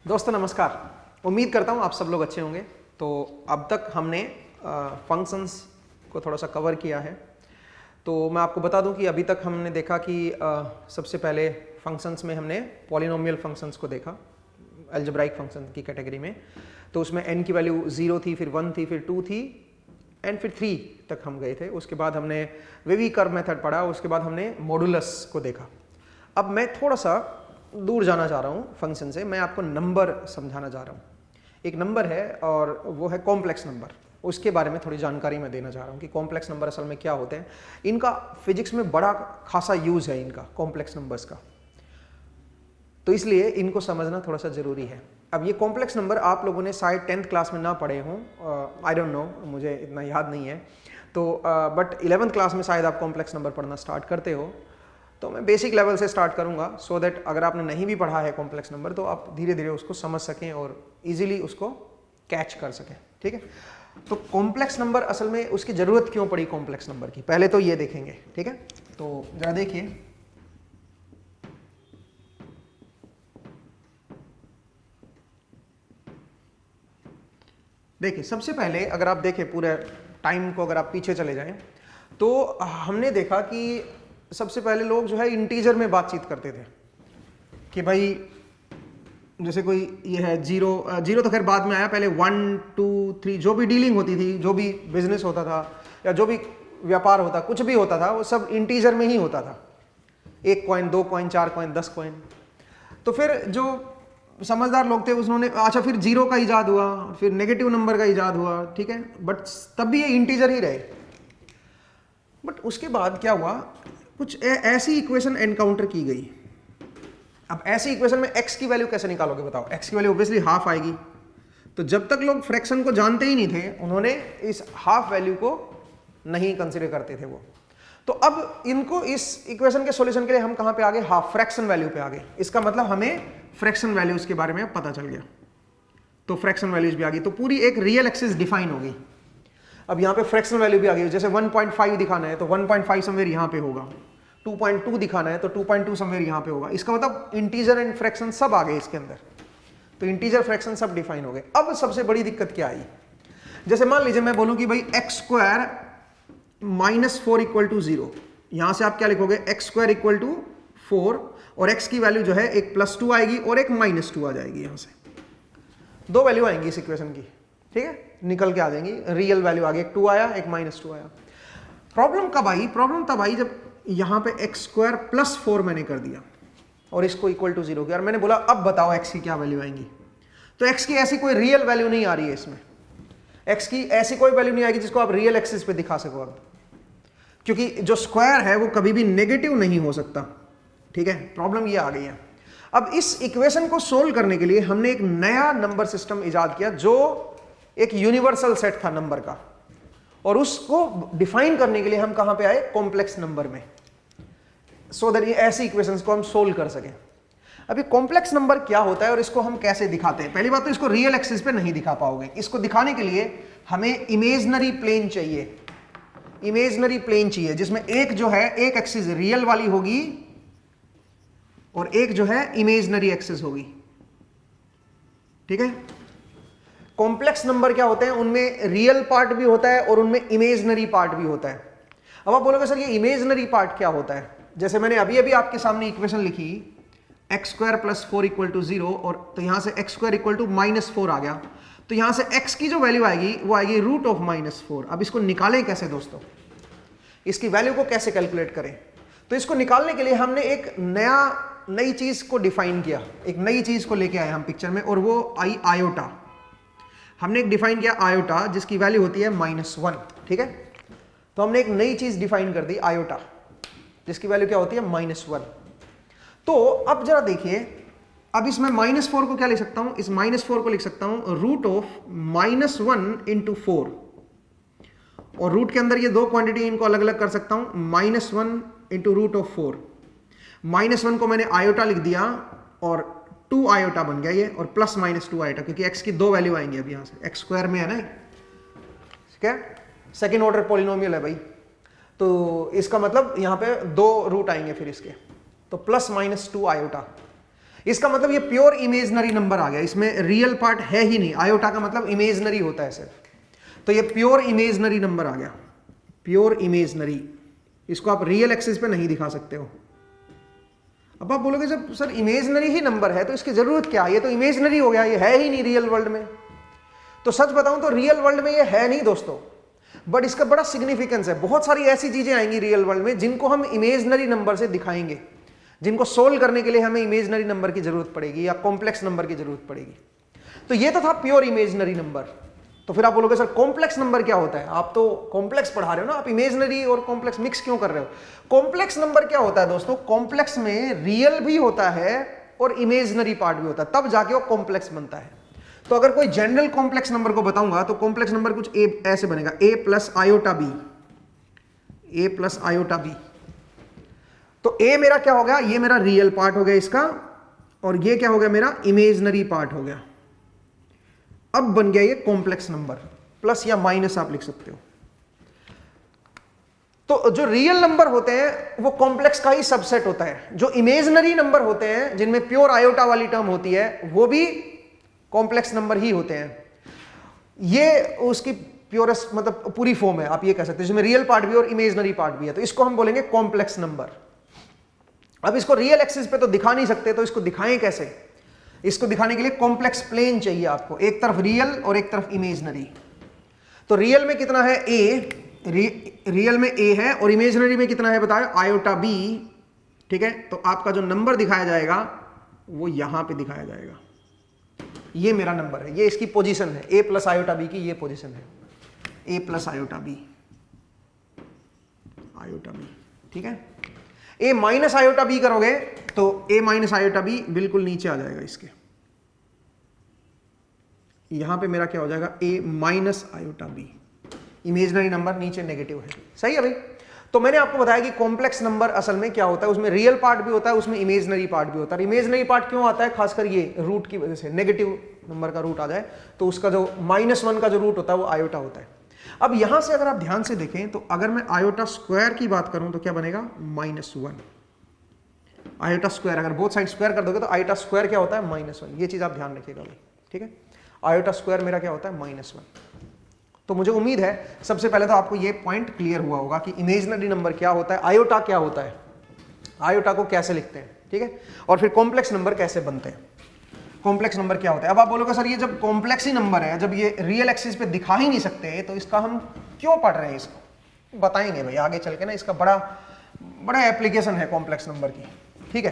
दोस्तों नमस्कार। उम्मीद करता हूँ आप सब लोग अच्छे होंगे। तो अब तक हमने फंक्शंस को थोड़ा सा कवर किया है। तो मैं आपको बता दूं कि अभी तक हमने देखा कि सबसे पहले फंक्शंस में हमने पॉलिनोमियल फंक्शंस को देखा अलजेब्राइक फंक्शन की कैटेगरी में। तो उसमें n की वैल्यू 0 थी, फिर 1 थी, फिर 2 थी एंड फिर 3 तक हम गए थे। उसके बाद हमने वेवी कर्व मेथड पढ़ा, उसके बाद हमने मॉडुलस को देखा। अब मैं थोड़ा सा दूर जाना चाह रहा हूँ फंक्शन से, मैं आपको नंबर समझाना चाह रहा हूँ। एक नंबर है और वो है कॉम्प्लेक्स नंबर। उसके बारे में थोड़ी जानकारी मैं देना चाह रहा हूँ कि कॉम्प्लेक्स नंबर असल में क्या होते हैं। इनका फिजिक्स में बड़ा खासा यूज़ है इनका कॉम्प्लेक्स नंबर्स का, तो इसलिए इनको समझना थोड़ा सा ज़रूरी है। अब ये कॉम्प्लेक्स नंबर आप लोगों ने शायद 10th क्लास में ना पढ़े हों, आई डोंट नो, मुझे इतना याद नहीं है। तो बट 11th क्लास में शायद आप कॉम्प्लेक्स नंबर पढ़ना स्टार्ट करते हो। तो मैं बेसिक लेवल से स्टार्ट करूंगा सो दैट अगर आपने नहीं भी पढ़ा है कॉम्प्लेक्स नंबर तो आप धीरे धीरे उसको समझ सकें और इजीली उसको कैच कर सकें। ठीक है, तो कॉम्प्लेक्स नंबर असल में उसकी ज़रूरत क्यों पड़ी कॉम्प्लेक्स नंबर की, पहले तो ये देखेंगे। ठीक है, तो जरा देखिए, देखिए सबसे पहले अगर आप देखें पूरे टाइम को, अगर आप पीछे चले जाएं तो हमने देखा कि सबसे पहले लोग जो है इंटीजर में बातचीत करते थे कि भाई जैसे कोई ये है जीरो तो खैर बाद में आया, पहले 1 2 3 जो भी डीलिंग होती थी, जो भी बिजनेस होता था या जो भी व्यापार होता, कुछ भी होता था, वो सब इंटीजर में ही होता था। 1 कॉइन, 2 कॉइन, 4 कॉइन, 10 कॉइन। तो फिर जो समझदार लोग थे उन्होंने अच्छा फिर जीरो का इजाद हुआ, फिर नेगेटिव नंबर का इजाद हुआ। ठीक है, बट तब भी ये इंटीजर ही रहे। बट उसके बाद क्या हुआ, कुछ ऐसी इक्वेशन एनकाउंटर की गई। अब ऐसी इक्वेशन में x की वैल्यू कैसे निकालोगे बताओ? x की वैल्यू ऑब्वियसली हाफ आएगी। तो जब तक लोग फ्रैक्शन को जानते ही नहीं थे, उन्होंने इस हाफ वैल्यू को नहीं कंसीडर करते थे वो। तो अब इनको इस इक्वेशन के सॉल्यूशन के लिए हम कहां पे आ गए? हाफ फ्रैक्शन वैल्यू पे आ गए। इसका मतलब हमें फ्रैक्शन वैल्यूज के बारे में पता चल गया, तो फ्रैक्शन वैल्यूज भी आ गई। तो पूरी एक रियल एक्सिस डिफाइन हो गई। अब यहाँ पे फ्रैक्शन वैल्यू भी आ गई। जैसे 1.5 दिखाना है तो 1.5 समवेयर यहाँ पे होगा, 2.2 दिखाना है तो 2.2 समवेयर यहाँ पे होगा। इसका मतलब इंटीजर एंड फ्रैक्शन सब आ गए इसके अंदर। तो इंटीजर फ्रैक्शन सब डिफाइन हो गए। अब सबसे बड़ी दिक्कत क्या आई? जैसे मान लीजिए मैं बोलूं कि भाई x स्क्वायर -4 इक्वल टू 0। यहां से आप क्या लिखोगे? x स्क्वायर इक्वल टू 4 और x की वैल्यू जो है एक +2 आएगी और एक -2 आ जाएगी। यहां से दो वैल्यू आएंगी इस इक्वेशन की। ठीक है, निकल के आ जाएंगी, रियल वैल्यू आ गई। एक 2 आया, एक -2 आया। प्रॉब्लम कब आई? प्रॉब्लम तब आई जब यहां पे x स्क्वायर +4 मैंने कर दिया और इसको इक्वल टू 0 किया और मैंने बोला अब बताओ x की क्या वैल्यू आएंगी। तो x की ऐसी कोई रियल वैल्यू नहीं आ रही है इसमें। x की ऐसी कोई वैल्यू नहीं आएगी जिसको आप रियल एक्सिस पे दिखा सको अब, क्योंकि जो स्क्वायर है वो कभी भी नेगेटिव नहीं हो सकता। ठीक है, प्रॉब्लम ये आ गई है। अब इस इक्वेशन को सोल्व करने के लिए हमने एक नया नंबर सिस्टम इजाद किया जो एक यूनिवर्सल सेट था नंबर का, और उसको डिफाइन करने के लिए हम कहां पे आए? कॉम्प्लेक्स नंबर में, सो दैट ये ऐसी इक्वेशंस को हम सोल्व कर सकें। अब ये कॉम्प्लेक्स नंबर क्या होता है और इसको हम कैसे दिखाते हैं? पहली बात तो इसको रियल एक्सिस पे नहीं दिखा पाओगे। इसको दिखाने के लिए हमें इमेजिनरी प्लेन चाहिए। इमेजिनरी प्लेन चाहिए जिसमें एक जो है एक एक्सिस रियल वाली होगी और एक जो है इमेजिनरी एक्सिस होगी। ठीक है, कॉम्प्लेक्स नंबर क्या होते हैं? उनमें रियल पार्ट भी होता है और उनमें इमेजिनरी पार्ट भी होता है। अब आप बोलोगे सर ये इमेजिनरी पार्ट क्या होता है? जैसे मैंने अभी अभी आपके सामने इक्वेशन लिखी x स्क्वायर +4 इक्वल टू 0, और तो यहां से x स्क्वायर इक्वल टू -4 आ गया। तो यहां से x की जो वैल्यू आएगी वो आएगी √-4। अब इसको निकालें कैसे दोस्तों? इसकी वैल्यू को कैसे कैलकुलेट करें? तो इसको निकालने के लिए हमने एक नई चीज को डिफाइन किया, एक नई चीज को लेके आए हम पिक्चर में, और वो आई आयोटा। हमने एक डिफाइन किया आयोटा जिसकी वैल्यू होती है -1। ठीक है, तो हमने एक नई चीज डिफाइन कर दी आयोटा जिसकी वैल्यू क्या होती है? -1। तो अब जरा देखिए, अब इसमें -4 को क्या लिख सकता हूं? इस -4 को लिख सकता हूं √-1 × 4, और रूट के अंदर ये दो क्वांटिटी इनको अलग अलग कर सकता हूं, -1 × √4। -1 को मैंने आयोटा लिख दिया और 2 आयोटा बन गया ये, और +-2 आयोटा, क्योंकि x की दो वैल्यू आएंगी अब यहां से। x स्क्वायर में है ना, ठीक है, सेकेंड ऑर्डर पॉलिनोमियल है भाई, तो इसका मतलब यहां पे 2 रूट आएंगे फिर इसके, तो +-2 आयोटा। इसका मतलब ये प्योर इमेजनरी नंबर आ गया, इसमें रियल पार्ट है ही नहीं। आयोटा का मतलब इमेजनरी होता है सिर्फ, तो ये प्योर इमेजनरी नंबर आ गया, प्योर इमेजनरी। इसको आप रियल एक्सिस पे नहीं दिखा सकते हो। अब आप बोलोगे जब सर इमेजनरी ही नंबर है तो इसकी जरूरत क्या है, ये तो इमेजनरी हो गया, ये है ही नहीं रियल वर्ल्ड में। तो सच बताऊं तो रियल वर्ल्ड में ये है नहीं दोस्तों, बट इसका बड़ा सिग्निफिकेंस है। बहुत सारी ऐसी चीजें आएंगी रियल वर्ल्ड में जिनको हम इमेजनरी नंबर से दिखाएंगे, जिनको सोल्व करने के लिए हमें इमेजनरी नंबर की जरूरत पड़ेगी या कॉम्प्लेक्स नंबर की जरूरत पड़ेगी। तो ये तो था प्योर इमेजनरी नंबर। तो फिर आप बोलोगे सर कॉम्प्लेक्स नंबर क्या होता है, आप तो कॉम्प्लेक्स पढ़ा रहे हो ना, आप इमेजनरी और कॉम्प्लेक्स मिक्स क्यों कर रहे हो। कॉम्प्लेक्स नंबर क्या होता है दोस्तों, कॉम्प्लेक्स में रियल भी होता है और इमेजनरी पार्ट भी होता है, तब जाके वो कॉम्प्लेक्स बनता है। तो अगर कोई जनरल कॉम्प्लेक्स नंबर को बताऊंगा तो कॉम्प्लेक्स नंबर कुछ ऐसे बनेगा, a plus iota B, a plus iota B. तो a मेरा क्या हो गया, ये मेरा रियल पार्ट हो गया इसका, और ये क्या हो गया मेरा इमेजनरी पार्ट हो गया। अब बन गया ये कॉम्प्लेक्स नंबर, प्लस या माइनस आप लिख सकते हो। तो जो रियल नंबर होते हैं वो कॉम्प्लेक्स का ही सबसेट होता है। जो इमेजनरी नंबर होते हैं जिनमें प्योर आयोटा वाली टर्म होती है वो भी कॉम्प्लेक्स नंबर ही होते हैं। ये उसकी प्योरेस्ट मतलब पूरी फॉर्म है, आप ये कह सकते हैं, जिसमें रियल पार्ट भी और इमेजनरी पार्ट भी है। तो इसको हम बोलेंगे कॉम्प्लेक्स नंबर। अब इसको रियल एक्सिस पे तो दिखा नहीं सकते, तो इसको दिखाएं कैसे। इसको दिखाने के लिए कॉम्प्लेक्स प्लेन चाहिए आपको, एक तरफ रियल और एक तरफ इमेजनरी। तो रियल में कितना है a, रियल में a है, और इमेजनरी में कितना है बताओ, आयोटा b। ठीक है, तो आपका जो नंबर दिखाया जाएगा वो यहां पे दिखाया जाएगा। ये मेरा नंबर है, ये इसकी पोजीशन है, a प्लस आयोटा b की ये पोजीशन है, a plus iota b, iota b। ठीक है, a माइनस आयोटा b करोगे तो a माइनस आयोटा b बिल्कुल नीचे आ जाएगा इसके, यहां पे मेरा क्या हो जाएगा a minus iota b। Imaginary number नीचे नेगेटिव है, सही है भाई। तो मैंने आपको बताया कि कॉम्प्लेक्स नंबर असल में क्या होता है, उसमें रियल पार्ट भी होता है, उसमें इमेजनरी पार्ट भी होता है। इमेजनरी पार्ट क्यों आता है, खासकर ये रूट की वजह से, नेगेटिव नंबर का रूट आ जाए तो उसका जो -1 का जो रूट होता है वो आयोटा होता है। अब यहां से अगर आप ध्यान से देखें तो अगर मैं आयोटा स्क्वायर की बात करूं तो क्या बनेगा, -1। आयोटा स्क्वायर, अगर बोथ साइड स्क्वायर कर दोगे तो आयोटा स्क्वायर क्या होता है, -1। ये चीज आप ध्यान रखिएगा भाई, ठीक है। आयोटा स्क्वायर मेरा क्या होता है, -1। तो मुझे उम्मीद है सबसे पहले तो आपको ये पॉइंट क्लियर हुआ होगा कि इमेजनरी नंबर क्या होता है, आयोटा क्या होता है, आयोटा को कैसे लिखते हैं, ठीक है, और फिर कॉम्प्लेक्स नंबर कैसे बनते हैं, कॉम्प्लेक्स नंबर क्या होता है। अब आप बोलोगे सर ये जब कॉम्प्लेक्स ही नंबर है, जब ये रियल एक्सिस पे दिखा ही नहीं सकते, तो इसका हम क्यों पढ़ रहे हैं, इसको बताएंगे भाई आगे चल के ना। इसका बड़ा एप्लीकेशन है कॉम्प्लेक्स नंबर की, ठीक है।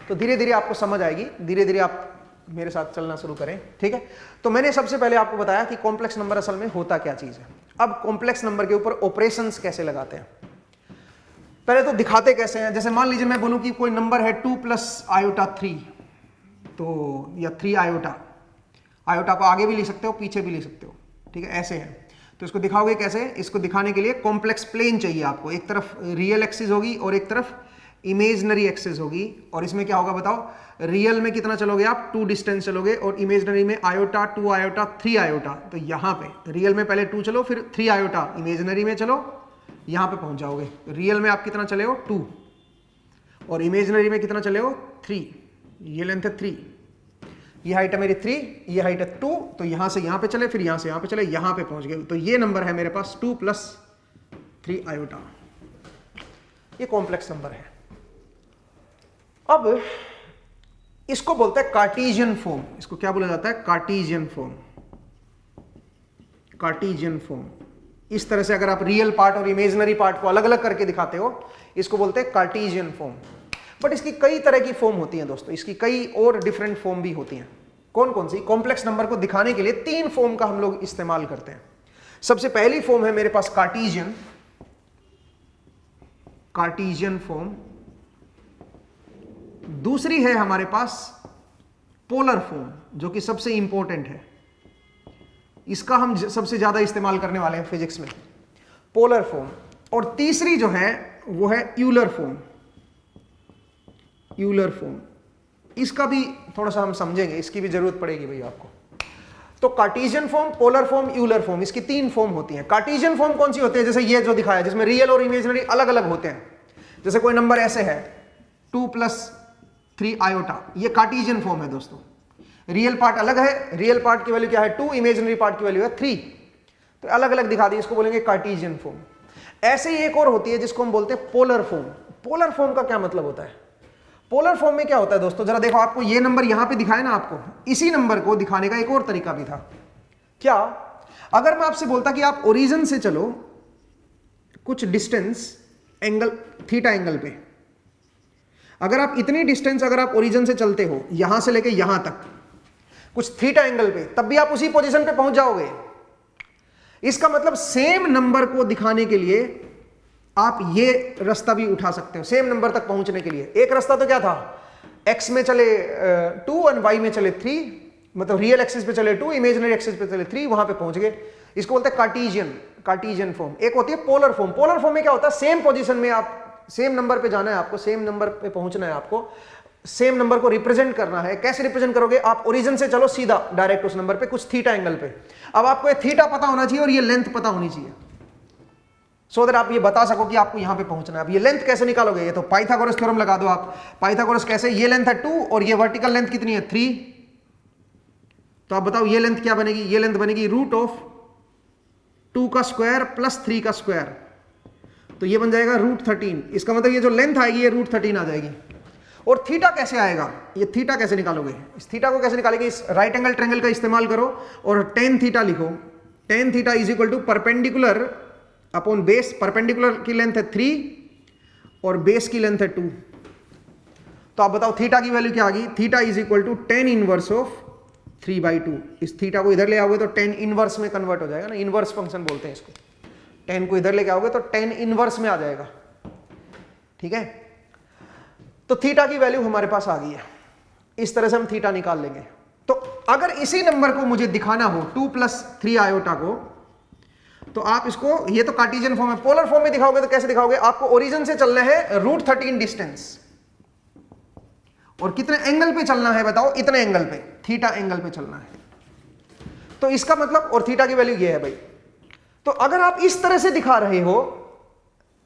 तो धीरे धीरे आपको समझ आएगी, धीरे धीरे आप मेरे साथ चलना शुरू करें, ठीक है। तो मैंने सबसे पहले आपको बताया कि कॉम्प्लेक्स नंबर असल में होता क्या चीज है। अब कॉम्प्लेक्स नंबर के ऊपर ऑपरेशंस कैसे लगाते हैं, पहले तो दिखाते कैसे हैं। जैसे मान लीजिए मैं बोलूं कि कोई नंबर है 2 प्लस आयोटा 3, तो या 3 आयोटा, आयोटा को आगे भी लिख सकते हो पीछे भी लिख सकते हो, ठीक है, ऐसे है। तो इसको दिखाओगे कैसे, इसको दिखाने के लिए कॉम्प्लेक्स प्लेन चाहिए आपको, एक तरफ रियल एक्सिस होगी और एक तरफ इमेजनरी एक्सिस होगी। और इसमें क्या होगा बताओ, रियल में कितना चलोगे आप, 2 डिस्टेंस चलोगे, और इमेजनरी में आयोटा 2 आयोटा 3 आयोटा। तो यहाँ पे रियल में पहले 2 चलो, फिर 3 आयोटा, इमेजनरी में चलो, यहाँ पे पहुंच जाओगे। रियल में आप कितना चले हो 2, और इमेजनरी में कितना चले हो 3, ये लेंथ है 3, ये हाइट है मेरी 3, ये हाइट है 2, तो यहां से यहां पे चले, फिर यहां से यहां पे चले, यहां पे पहुंच गए। तो ये नंबर है मेरे पास 2 प्लस 3 आयोटा, ये कॉम्प्लेक्स नंबर है। अब इसको बोलते हैं कार्टेशियन फॉर्म। इसको क्या बोला जाता है, कार्टेशियन फॉर्म, कार्टेशियन फॉर्म। इस तरह से अगर आप रियल पार्ट और इमेजनरी पार्ट को अलग अलग करके दिखाते हो, इसको बोलते हैं कार्टेशियन फॉर्म। बट इसकी कई तरह की फॉर्म होती हैं दोस्तों, इसकी कई और डिफरेंट फॉर्म भी होती हैं। कौन कौन सी, कॉम्प्लेक्स नंबर को दिखाने के लिए 3 फॉर्म का हम लोग इस्तेमाल करते हैं। सबसे पहली फॉर्म है मेरे पास कार्टेशियन, कार्टेशियन फॉर्म। दूसरी है हमारे पास पोलर फॉर्म, जो कि सबसे इंपॉर्टेंट है, इसका हम सबसे ज्यादा इस्तेमाल करने वाले हैं फिजिक्स में, पोलर फॉर्म। और तीसरी जो है वो है यूलर फॉर्म, यूलर फॉर्म। इसका भी थोड़ा सा हम समझेंगे, इसकी भी जरूरत पड़ेगी भाई आपको। तो Cartesian form, polar form, Euler form, इसकी 3 फॉर्म होती हैं। कार्टेशियन फॉर्म कौन सी होती है, जैसे ये जो दिखाया, जिसमें रियल और इमेजनरी अलग अलग होते हैं। जैसे कोई नंबर ऐसे है 2 प्लस 3 आयोटा, ये कार्टेशियन फॉर्म है दोस्तों। रियल पार्ट अलग है, रियल पार्ट की वैल्यू क्या है 2, इमेजिनरी पार्ट की वैल्यू है 3, तो अलग अलग दिखा दी, इसको बोलेंगे कार्टेशियन फॉर्म। ऐसे ही एक और होती है जिसको हम बोलते हैं पोलर फॉर्म। पोलर फॉर्म का क्या मतलब होता है? पोलर फॉर्म में क्या होता है दोस्तों, जरा देखो, आपको ये नंबर यहां पे दिखाए ना, आपको इसी नंबर को दिखाने का एक और तरीका भी था। क्या? अगर मैं आपसे बोलता कि आप ओरिजिन से चलो कुछ डिस्टेंस एंगल थीटा एंगल पे, अगर आप इतनी डिस्टेंस अगर आप ओरिजिन से चलते हो यहां से लेके यहां तक कुछ थीटा एंगल पे, तब भी आप उसी पोजीशन पे पहुंच जाओगे। इसका मतलब सेम नंबर को दिखाने के लिए आप ये रास्ता भी उठा सकते हो सेम नंबर तक पहुंचने के लिए। एक रास्ता तो क्या था, x में चले 2 और y में चले 3, मतलब रियल एक्सिस पे चले 2, इमेजिनरी एक्सिस पे चले 3, वहां पे पहुंच गए। इसको बोलते हैं कार्टेशियन फॉर्म। एक होती है पोलर फॉर्म। पोलर फॉर्म में क्या होता है, सेम पोजीशन में आप सेम नंबर पे जाना है, आपको सेम नंबर पे पहुंचना है, आपको सेम नंबर को रिप्रेजेंट करना है। कैसे रिप्रेजेंट करोगे? आप ओरिजिन से चलो सीधा डायरेक्ट उस नंबर पे कुछ थीटा एंगल पे। अब आपको ये थीटा पता होना चाहिए और ये लेंथ पता होनी चाहिए, सो दैट आप ये बता सको कि आपको यहां पे पहुंचना है। अब ये लेंथ कैसे निकालोगे? ये तो पाइथागोरस थ्योरम लगा दो आप। पाइथागोरस कैसे? ये लेंथ है 2 और ये वर्टिकल लेंथ कितनी है 3, तो आप बताओ ये लेंथ क्या बनेगी? ये लेंथ बनेगी रूट ऑफ 2 का स्क्वायर प्लस 3 का स्क्वायर, तो ये बन जाएगा रूट 13। इसका मतलब ये जो लेंथ आएगी ये रूट 13 आ जाएगी। और थीटा कैसे आएगा? ये थीटा कैसे निकालोगे? इस थीटा को कैसे निकालेंगे? इस राइट एंगल ट्रायंगल का इस्तेमाल करो और टेन थीटा लिखो। Tan theta is equal to perpendicular upon base. Perpendicular की लेंथ है 3 और बेस की लेंथ है 2, तो आप बताओ थीटा की वैल्यू क्या आ गई? Theta is equal to tan inverse of 3/2। इस थीटा को इधर ले आओगे तो टेन इनवर्स में कन्वर्ट हो जाएगा ना, इनवर्स फंक्शन बोलते हैं इसको। टेन को इधर लेके आओगे तो टेन इनवर्स में आ जाएगा, ठीक है। तो थीटा की वैल्यू हमारे पास आ गई है, इस तरह से हम थीटा निकाल लेंगे। तो अगर इसी नंबर को मुझे दिखाना हो 2 + 3 आयोटा को, तो आप इसको, ये तो कार्टेशियन फॉर्म है, पोलर फॉर्म में दिखाओगे तो कैसे दिखाओगे? आपको ओरिजिन से चलना है रूट 13 डिस्टेंस, और कितने एंगल पे चलना है बताओ? इतने एंगल पे, थीटा एंगल पे चलना है। तो इसका मतलब, और थीटा की वैल्यू ये है भाई। तो अगर आप इस तरह से दिखा रहे हो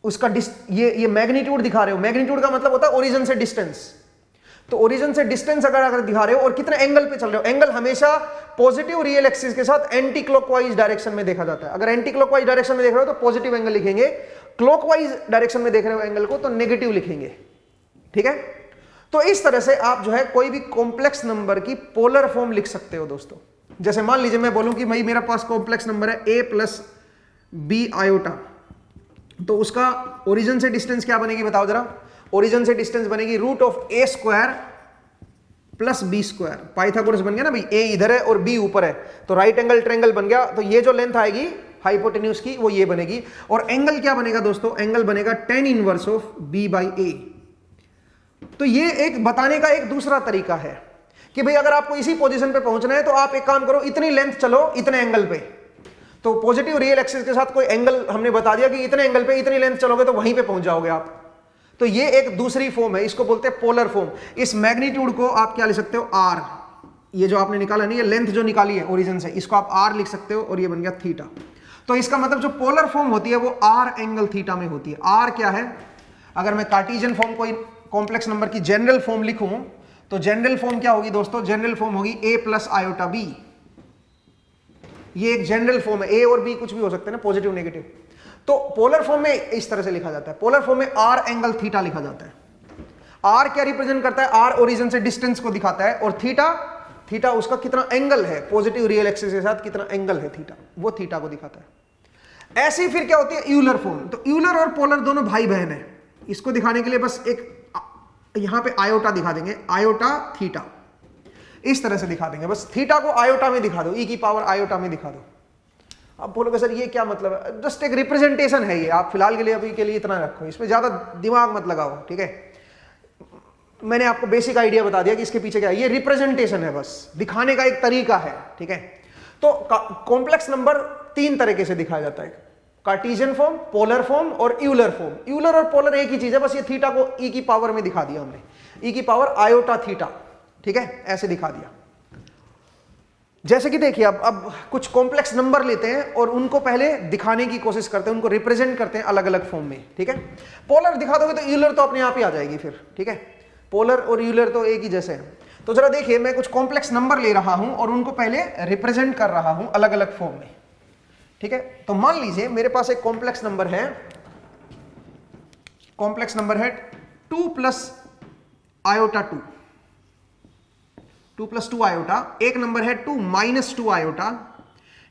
उसका ये मैग्नीट्यूड दिखा रहे हो, मैग्नीट्यूड का मतलब होता है ओरिजिन से डिस्टेंस। तो ओरिजिन से डिस्टेंस अगर दिखा रहे हो और कितने एंगल पे चल रहे हो, एंगल हमेशा पॉजिटिव रियल एक्सिस के साथ एंटी क्लॉकवाइज डायरेक्शन में देखा जाता है। अगर एंटी क्लॉकवाइज डायरेक्शन में देख रहे हो तो पॉजिटिव एंगल लिखेंगे, क्लॉकवाइज डायरेक्शन में देख रहे हो एंगल को तो नेगेटिव लिखेंगे, ठीक है। तो इस तरह से आप जो है कोई भी कॉम्प्लेक्स नंबर की पोलर फॉर्म लिख सकते हो दोस्तों। जैसे मान लीजिए मैं बोलूं कि भाई मेरा पास कॉम्प्लेक्स नंबर है a + b आयोटा, तो उसका ओरिजिन से डिस्टेंस क्या बनेगी बताओ जरा? ओरिजिन से डिस्टेंस बनेगी root of a² + b²। Pythagoras बन गया ना भाई, a इधर है और b ऊपर है, तो राइट एंगल ट्रायंगल बन गया। तो ये जो लेंथ आएगी हाइपोटेन्यूज की वो ये बनेगी, और एंगल क्या बनेगा दोस्तों? एंगल बनेगा tan इनवर्स ऑफ b/a। तो ये एक बताने का एक दूसरा तरीका है कि भाई अगर आपको इसी पोजीशन पे पहुंचना है तो आप एक काम करो, इतनी लेंथ चलो इतने एंगल पे। तो पॉजिटिव रियल एक्सिस के साथ कोई एंगल हमने बता दिया कि इतने एंगल पे इतनी लेंथ चलोगे तो वहीं पे पहुंच जाओगे आप। तो ये एक दूसरी फॉर्म है, इसको बोलते हैं पोलर फॉर्म। इस मैग्नीट्यूड को आप क्या लिख सकते हो? r। ये जो आपने निकाला नहीं, ये लेंथ जो निकाली है ओरिजिन से, इसको आप r लिख सकते हो, और ये बन गया थीटा। तो इसका मतलब जो पोलर फॉर्म होती है वो r एंगल थीटा में होती है। r क्या है? अगर मैं कार्टेशियन फॉर्म कोई कॉम्प्लेक्स नंबर की जनरल फॉर्म लिखूं तो जनरल फॉर्म क्या होगी दोस्तों? जनरल फॉर्म होगी a + आयोटा b। ये एक जनरल फॉर्म है, a और b कुछ भी हो सकते हैं ना, पॉजिटिव नेगेटिव। तो पोलर फॉर्म में इस तरह से लिखा जाता है। पोलर फॉर्म में r एंगल थीटा लिखा जाता है। r क्या रिप्रेजेंट करता है? r ओरिजिन से डिस्टेंस को दिखाता है, और थीटा उसका कितना एंगल है पॉजिटिव रियल एक्सिस के साथ, कितना एंगल है थीटा, वो थीटा को दिखाता है। ऐसी फिर क्या होती है? Euler form. तो यूलर और पोलर दोनों भाई बहन है। इसको दिखाने के लिए बस एक यहां पे आयोटा दिखा देंगे, आयोटा थीटा, इस तरह से दिखा देंगे। बस थीटा को आयोटा में दिखा दो, e की पावर आयोटा में दिखा दो। अब बोलोगे सर ये क्या मतलब है? जस्ट एक रिप्रेजेंटेशन है ये, आप फिलहाल के लिए अभी के लिए इतना रखो, इसमें ज्यादा दिमाग मत लगाओ, ठीक है। मैंने आपको बेसिक आइडिया बता दिया कि इसके पीछे क्या है। ये रिप्रेजेंटेशन है, बस दिखाने का एक तरीका है, ठीक है। तो कॉम्प्लेक्स नंबर 3 तरीके से दिखाया जाता है, कार्टेशियन फॉर्म, पोलर फॉर्म और यूलर फॉर्म। यूलर और पोलर एक ही चीज है, बस ये थीटा को e की पावर में दिखा दिया हमने, e की पावर आयोटा थीटा, ठीक है, ऐसे दिखा दिया। जैसे कि देखिए अब कुछ कॉम्प्लेक्स नंबर लेते हैं और उनको पहले दिखाने की कोशिश करते हैं, उनको रिप्रेजेंट करते हैं अलग अलग फॉर्म में, ठीक है। पोलर दिखा दोगे तो यूलर तो अपने आप ही आ जाएगी फिर, ठीक है। पोलर और यूलर तो एक ही जैसे हैं। तो जरा देखिए, मैं कुछ कॉम्प्लेक्स नंबर ले रहा हूं और उनको पहले रिप्रेजेंट कर रहा हूं अलग अलग फॉर्म में, ठीक है। तो मान लीजिए मेरे पास एक कॉम्प्लेक्स नंबर है 2 प्लस आयोटा 2 प्लस 2 आयोटा, एक नंबर है 2 माइनस 2 आयोटा,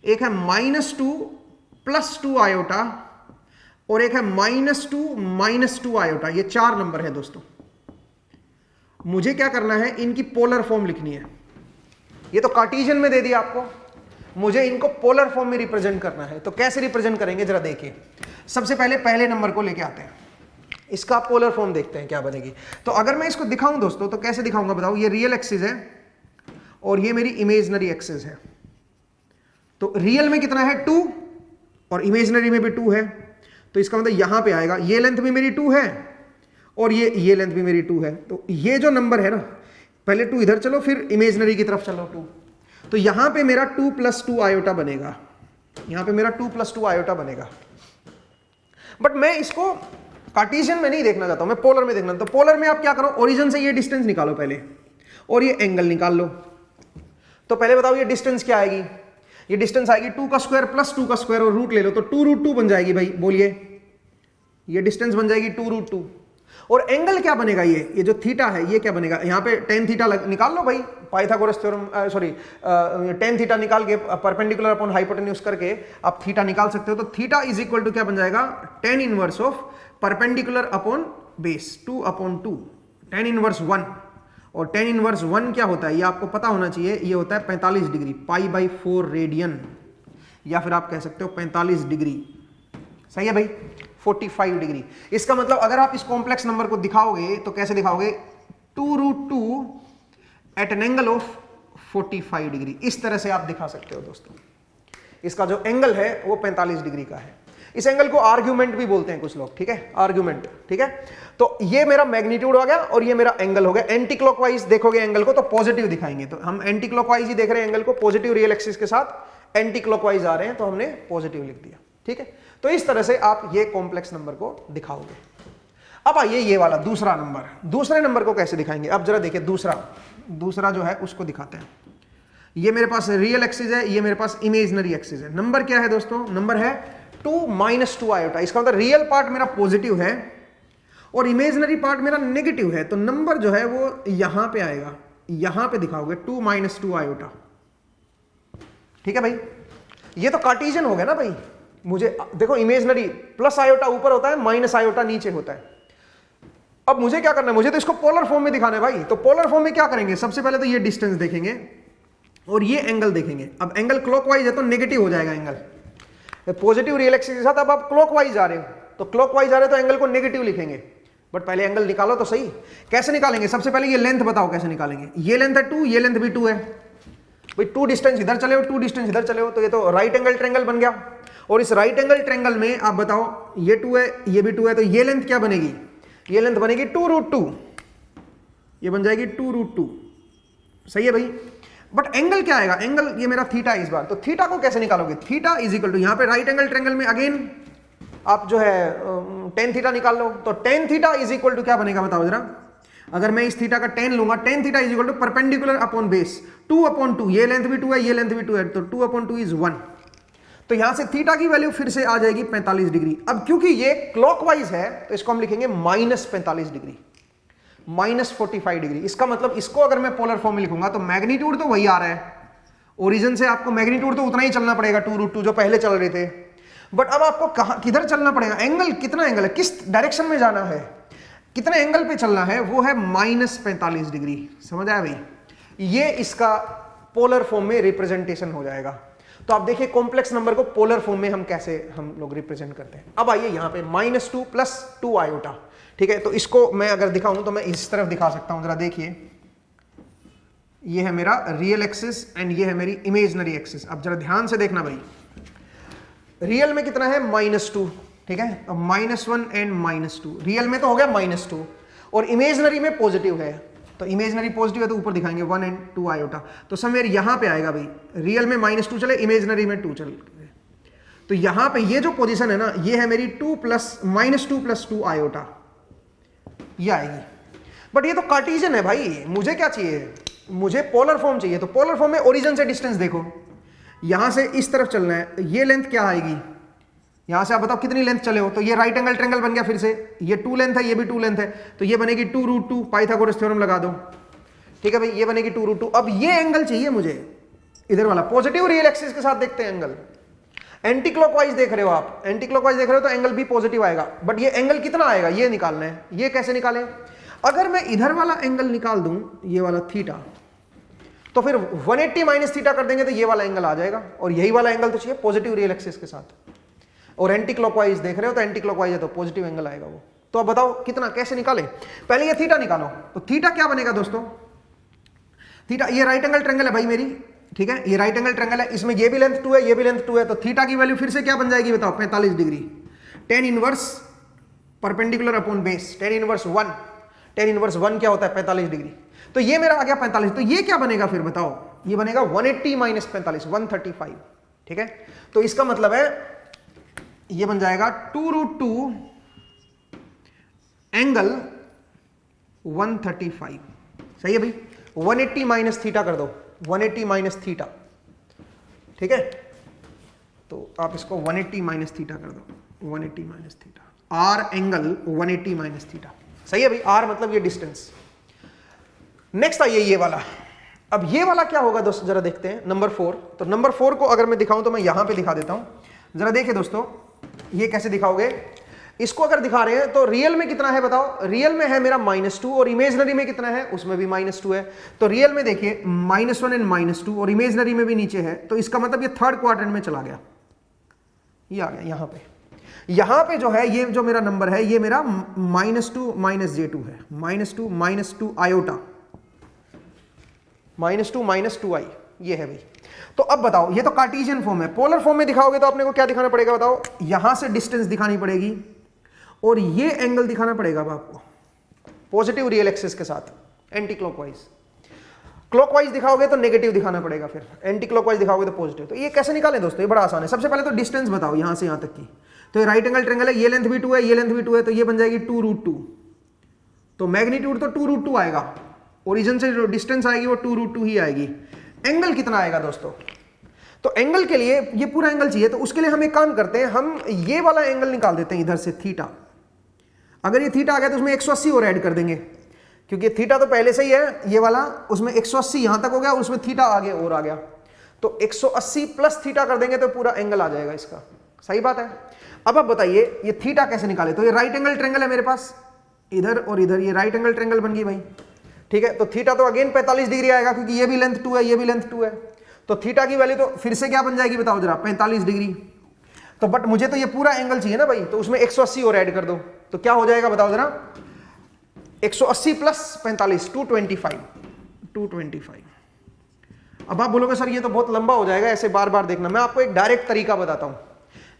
एक है -2 प्लस 2 आयोटा, और एक है -2 माइनस 2 आयोटा। ये 4 नंबर है दोस्तों। मुझे क्या करना है, इनकी पोलर फॉर्म लिखनी है। ये तो कार्टेशियन में दे दिया आपको, मुझे इनको पोलर फॉर्म में रिप्रेजेंट करना है। तो कैसे रिप्रेजेंट करेंगे जरा देखिए। सबसे पहले नंबर को लेके आते हैं, इसका पोलर फॉर्म देखते हैं क्या बनेगी। तो अगर मैं इसको दिखाऊं दोस्तों तो कैसे दिखाऊंगा बताओ। ये रियल एक्सिस है और ये मेरी इमेजिनरी एक्सिस है। तो रियल में कितना है 2 और इमेजिनरी में भी 2 है, तो इसका मतलब यहां पे आएगा ये लेंथ भी मेरी 2 है और ये लेंथ भी मेरी 2 है। तो ये जो नंबर है ना, पहले 2 इधर चलो फिर इमेजिनरी की तरफ चलो 2, तो यहां पे मेरा 2 प्लस 2 आयोटा बनेगा, यहां पे मेरा 2 प्लस 2 आयोटा बनेगा। बट मैं इसको कार्टेशियन में नहीं देखना चाहता हूं, मैं पोलर में देखना। तो पोलर में आप क्या करो, ओरिजिन से ये डिस्टेंस निकालो पहले और ये एंगल निकाल लो। तो पहले बताओ ये डिस्टेंस क्या आएगी, ये डिस्टेंस आएगी 2 का स्क्वायर प्लस 2 का स्क्वायर और रूट ले लो तो 2√2 बन जाएगी भाई। बोलिए, ये डिस्टेंस बन जाएगी 2√2। और एंगल क्या बनेगा, ये जो थीटा है ये क्या बनेगा, यहाँ पे tan थीटा निकाल लो भाई, पाइथागोरस थ्योरम tan थीटा निकाल के परपेंडिकुलर अपॉन हाइपोटेन्यूज करके आप थीटा निकाल सकते हो। तो थीटा इज इक्वल टू क्या बन जाएगा, tan inverse of perpendicular upon base 2/2, tan inverse 1। और tan इनवर्स 1 क्या होता है ये आपको पता होना चाहिए, ये होता है 45 डिग्री, π/4 रेडियन, या फिर आप कह सकते हो 45 डिग्री। सही है भाई, 45 डिग्री। इसका मतलब अगर आप इस कॉम्प्लेक्स नंबर को दिखाओगे तो कैसे दिखाओगे, 2√2 at an angle of 45 degree, इस तरह से आप दिखा सकते हो दोस्तों। इसका जो एंगल है वो 45 डिग्री का है। इस एंगल को आर्ग्यूमेंट भी बोलते हैं कुछ लोग, ठीक है, आर्ग्यूमेंट, ठीक है। तो ये मेरा मैग्नीट्यूड हो गया और ये मेरा एंगल हो गया। एंटी क्लॉकवाइज देखोगे एंगल को तो पॉजिटिव दिखाएंगे, तो हम एंटी क्लॉकवाइज ही देख रहे हैं एंगल को, पॉजिटिव रियल एक्सिस के साथ एंटी क्लॉकवाइज आ रहे हैं तो हमने पॉजिटिव लिख दिया, ठीक है। तो इस तरह से आप ये कॉम्प्लेक्स नंबर को दिखाओगे। अब आइए ये वाला दूसरा नंबर, दूसरे नंबर को कैसे दिखाएंगे। अब जरा देखिए दूसरा जो है उसको दिखाते हैं। ये मेरे पास रियल एक्सिस है, ये मेरे पास इमेजिनरी एक्सिस है। नंबर क्या है दोस्तों, नंबर है 2 माइनस 2 आयोटा। इसका मतलब रियल पार्ट मेरा पॉजिटिव है और इमेजिनरी पार्ट मेरा नेगेटिव है। तो नंबर जो है वो यहां पे आएगा, यहां पे दिखाओगे 2 माइनस 2 आयोटा, ठीक है भाई। ये तो कार्टेशियन हो गया ना भाई। मुझे देखो इमेजिनरी प्लस आयोटा ऊपर होता है, माइनस आयोटा नीचे होता है। अब मुझे क्या करना है, मुझे तो इसको पोलर फॉर्म में दिखाना है भाई। तो पोलर फॉर्म में क्या करेंगे, सबसे पहले तो ये डिस्टेंस देखेंगे और ये एंगल देखेंगे। अब एंगल क्लॉकवाइज है तो नेगेटिव हो जाएगा एंगल, पॉजिटिव रियल एक्सिस के साथ। अब आप क्लॉकवाइज जा रहे हो तो क्लॉकवाइज जा रहे हो तो एंगल को नेगेटिव लिखेंगे। बट पहले एंगल निकालो तो सही। कैसे निकालेंगे, सबसे पहले ये लेंथ बताओ कैसे निकालेंगे। ये लेंथ है 2, ये लेंथ भी 2 है भाई। 2 डिस्टेंस इधर चले हो, 2 डिस्टेंस इधर चले हो, तो ये तो राइट एंगल ट्रायंगल बन गया। और इस राइट एंगल ट्रायंगल में आप बताओ ये 2 है, ये भी 2 है, तो ये लेंथ क्या बनेगी, ये लेंथ बनेगी 2√2, ये बन जाएगी 2√2। सही है भाई। बट एंगल क्या आएगा, एंगल ये मेरा थीटा है इस बार। तो थीटा को कैसे निकालोगे, थीटा इज इक्वल टू, यहां पे राइट एंगल ट्रायंगल में अगेन आप जो है tan थीटा निकाल लो। तो tan theta is equal to क्या बनेगा बताओ जरा। अगर मैं इस थीटा का tan लूंगा, tan theta is equal to perpendicular upon base 2/2, ये लेंथ भी 2 है, ये लेंथ भी 2 है, तो 2/2 इज 1। तो यहां से थीटा की वैल्यू फिर से आ जाएगी 45 डिग्री। अब क्योंकि ये क्लॉकवाइज है तो इसको हम लिखेंगे -45 डिग्री, -45 डिग्री। इसका मतलब इसको अगर मैं पोलर फॉर्म में लिखूंगा तो मैग्नीट्यूड तो वही आ रहा है, ओरिजिन से आपको मैग्नीट्यूड तो उतना ही चलना पड़ेगा 2√2 जो पहले चल रहे थे। बट अब आपको कहां किधर चलना पड़ेगा, एंगल कितना एंगल है, किस डायरेक्शन में जाना है, कितने एंगल पे चलना है, वो है -45 डिग्री। समझ आया भाई। ये इसका पोलर फॉर्म में रिप्रेजेंटेशन हो जाएगा। तो आप देखिए कॉम्प्लेक्स नंबर को पोलर फॉर्म में हम कैसे हम लोग रिप्रेजेंट करते हैं। अब आइए यहां पे -2 + 2 आयोटा, ठीक है। तो इसको मैं अगर दिखाऊं तो मैं इस तरफ दिखा सकता हूं, जरा देखिए। ये है मेरा रियल एक्सिस एंड ये है मेरी इमेजिनरी एक्सिस। अब जरा ध्यान से देखना भाई, रियल में कितना है -2, ठीक है। अब -1 एंड -2, रियल में तो हो गया -2 और इमेजिनरी में पॉजिटिव है, तो इमेजिनरी पॉजिटिव है तो ऊपर दिखाएंगे 1 एंड 2 आयोटा। तो समवेयर यहां पे आएगा भाई, रियल में -2 चले, इमेजिनरी में 2 चले, तो यहां पे ये जो पोजीशन है ना, ये है मेरी -2 + 2 आयोटा, ये आएगी। बट ये तो कार्टेशियन है भाई, मुझे क्या चाहिए, मुझे पोलर फॉर्म चाहिए। तो पोलर फॉर्म में ओरिजिन से डिस्टेंस देखो, यहां से इस तरफ चलना है, ये लेंथ क्या आएगी, यहां से आप बताओ कितनी लेंथ चले हो, तो ये राइट एंगल ट्रायंगल बन गया, फिर से ये 2 लेंथ है, ये भी 2 लेंथ है, तो ये बनेगी 2√2, पाइथागोरस थ्योरम लगा दो, ठीक है भाई, ये बनेगी 2√2। अब ये एंगल चाहिए मुझे, इधर वाला पॉजिटिव रियल एक्सिस के साथ देखते हैं एंगल। एंटी क्लॉकवाइज देख रहे हो आप, एंटी क्लॉकवाइज देख रहे हो तो एंगल भी पॉजिटिव आएगा, बट ये एंगल कितना आएगा ये निकालना है। ये कैसे निकालें, अगर मैं इधर वाला एंगल निकाल दूं, ये वाला थीटा, तो फिर 180 माइनस थीटा कर देंगे तो ये वाला एंगल आ जाएगा, और यही वाला एंगल तो चाहिए पॉजिटिव रियल एक्सिस के साथ। और एंटी क्लॉकवाइज देख रहे हो तो एंटी क्लॉकवाइज है तो पॉजिटिव एंगल आएगा वो। तो अब बताओ कितना, कैसे निकाले, पहले ये थीटा निकालो। तो थीटा क्या बनेगा दोस्तों, थीटा, ये राइट एंगल ट्रायंगल है भाई मेरी, ठीक है, ये राइट एंगल ट्रायंगल है, इसमें ये भी लेंथ 2 है, ये भी लेंथ 2 है, तो थीटा की वैल्यू फिर से क्या बन जाएगी बताओ, 45 degree. Tan inverse perpendicular upon base, tan inverse 1, tan inverse 1 क्या होता है 45 डिग्री। तो ये मेरा आ गया 45, तो ये क्या बनेगा फिर बताओ, ये बनेगा 180 माइनस 45, 135, ठीक है। तो इसका मतलब है ये बन जाएगा 2√2 एंगल 135, सही है भाई। 180 माइनस थीटा कर दो, 180 माइनस थीटा, ठीक है, तो आप इसको 180 माइनस थीटा कर दो, 180 minus theta, R angle 180 minus theta, सही है भाई, आर मतलब ये डिस्टेंस। नेक्स्ट आइए ये वाला, अब ये वाला क्या होगा दोस्तों जरा देखते हैं, नंबर 4। तो नंबर 4 को अगर मैं दिखाऊं तो मैं यहां पे दिखा देता हूं, जरा देखिए दोस्तों, ये कैसे दिखाओगे, इसको अगर दिखा रहे हैं तो रियल में कितना है बताओ, रियल में है मेरा -2 और इमेजनरी में कितना है, उसमें भी -2 है। तो रियल में देखिए -1 एंड -2 और इमेजनरी में भी नीचे है, तो इसका मतलब ये थर्ड क्वाड्रेंट में चला गया, ये आ गया यहां पे। यहां पे जो है ये जो मेरा नंबर है ये मेरा -2 -j2 है, -2 आयोटा, -2 -2i, ये है भाई। तो अब बताओ, ये तो कार्टेशियन फॉर्म है, पोलर फॉर्म में दिखाओगे तो अपने को क्या दिखाना पड़ेगा बताओ, यहां से डिस्टेंस दिखानी पड़ेगी और ये एंगल दिखाना पड़ेगा अब आपको पॉजिटिव रियल एक्सिस के साथ, एंटी क्लॉकवाइज। क्लॉकवाइज दिखाओगे तो नेगेटिव दिखाना पड़ेगा, फिर एंटी क्लॉकवाइज दिखाओगे तो पॉजिटिव। तो ये कैसे निकालें दोस्तों, ये बड़ा आसान है। सबसे पहले तो डिस्टेंस बताओ यहां से यहां तक की, तो ये राइट एंगल ट्रायंगल है, ये लेंथ भी 2 है, ये लेंथ भी 2 है, तो ये बन जाएगी 2√2। तो मैग्नीट्यूड तो 2√2 आएगा, ओरिजिन से जो डिस्टेंस आएगी वो 2√2 ही आएगी। एंगल कितना आएगा दोस्तों, तो एंगल के लिए ये पूरा एंगल चाहिए, तो उसके लिए हम एक काम करते हैं, हम ये वाला एंगल निकाल देते हैं इधर से थीटा। अगर ये थीटा आ गया तो उसमें 180 और ऐड कर देंगे, क्योंकि थीटा तो पहले से ही है ये वाला, उसमें 180 यहां तक हो गया, उसमें थीटा आगे और आ गया, तो 180 प्लस थीटा कर देंगे तो पूरा एंगल आ जाएगा इसका, सही बात है। अब आप बताइए ये थीटा कैसे निकाले, तो ये राइट एंगल ट्रायंगल है मेरे पास, इधर और इधर ये राइट एंगल ट्रायंगल बन गई भाई, ठीक है। तो थीटा तो अगेन 45 डिग्री आएगा, क्योंकि ये भी लेंथ 2 है, ये भी लेंथ 2 है, तो थीटा की वैल्यू तो फिर से क्या बन जाएगी बताओ जरा, 45 डिग्री। तो बट मुझे तो ये पूरा एंगल चाहिए ना भाई, तो उसमें 180 और ऐड कर दो, तो क्या हो जाएगा बताओ जरा, 180 प्लस 45, 225। अब आप बोलोगे सर ये तो बहुत लंबा हो जाएगा ऐसे बार बार देखना, मैं आपको एक डायरेक्ट तरीका बताता हूं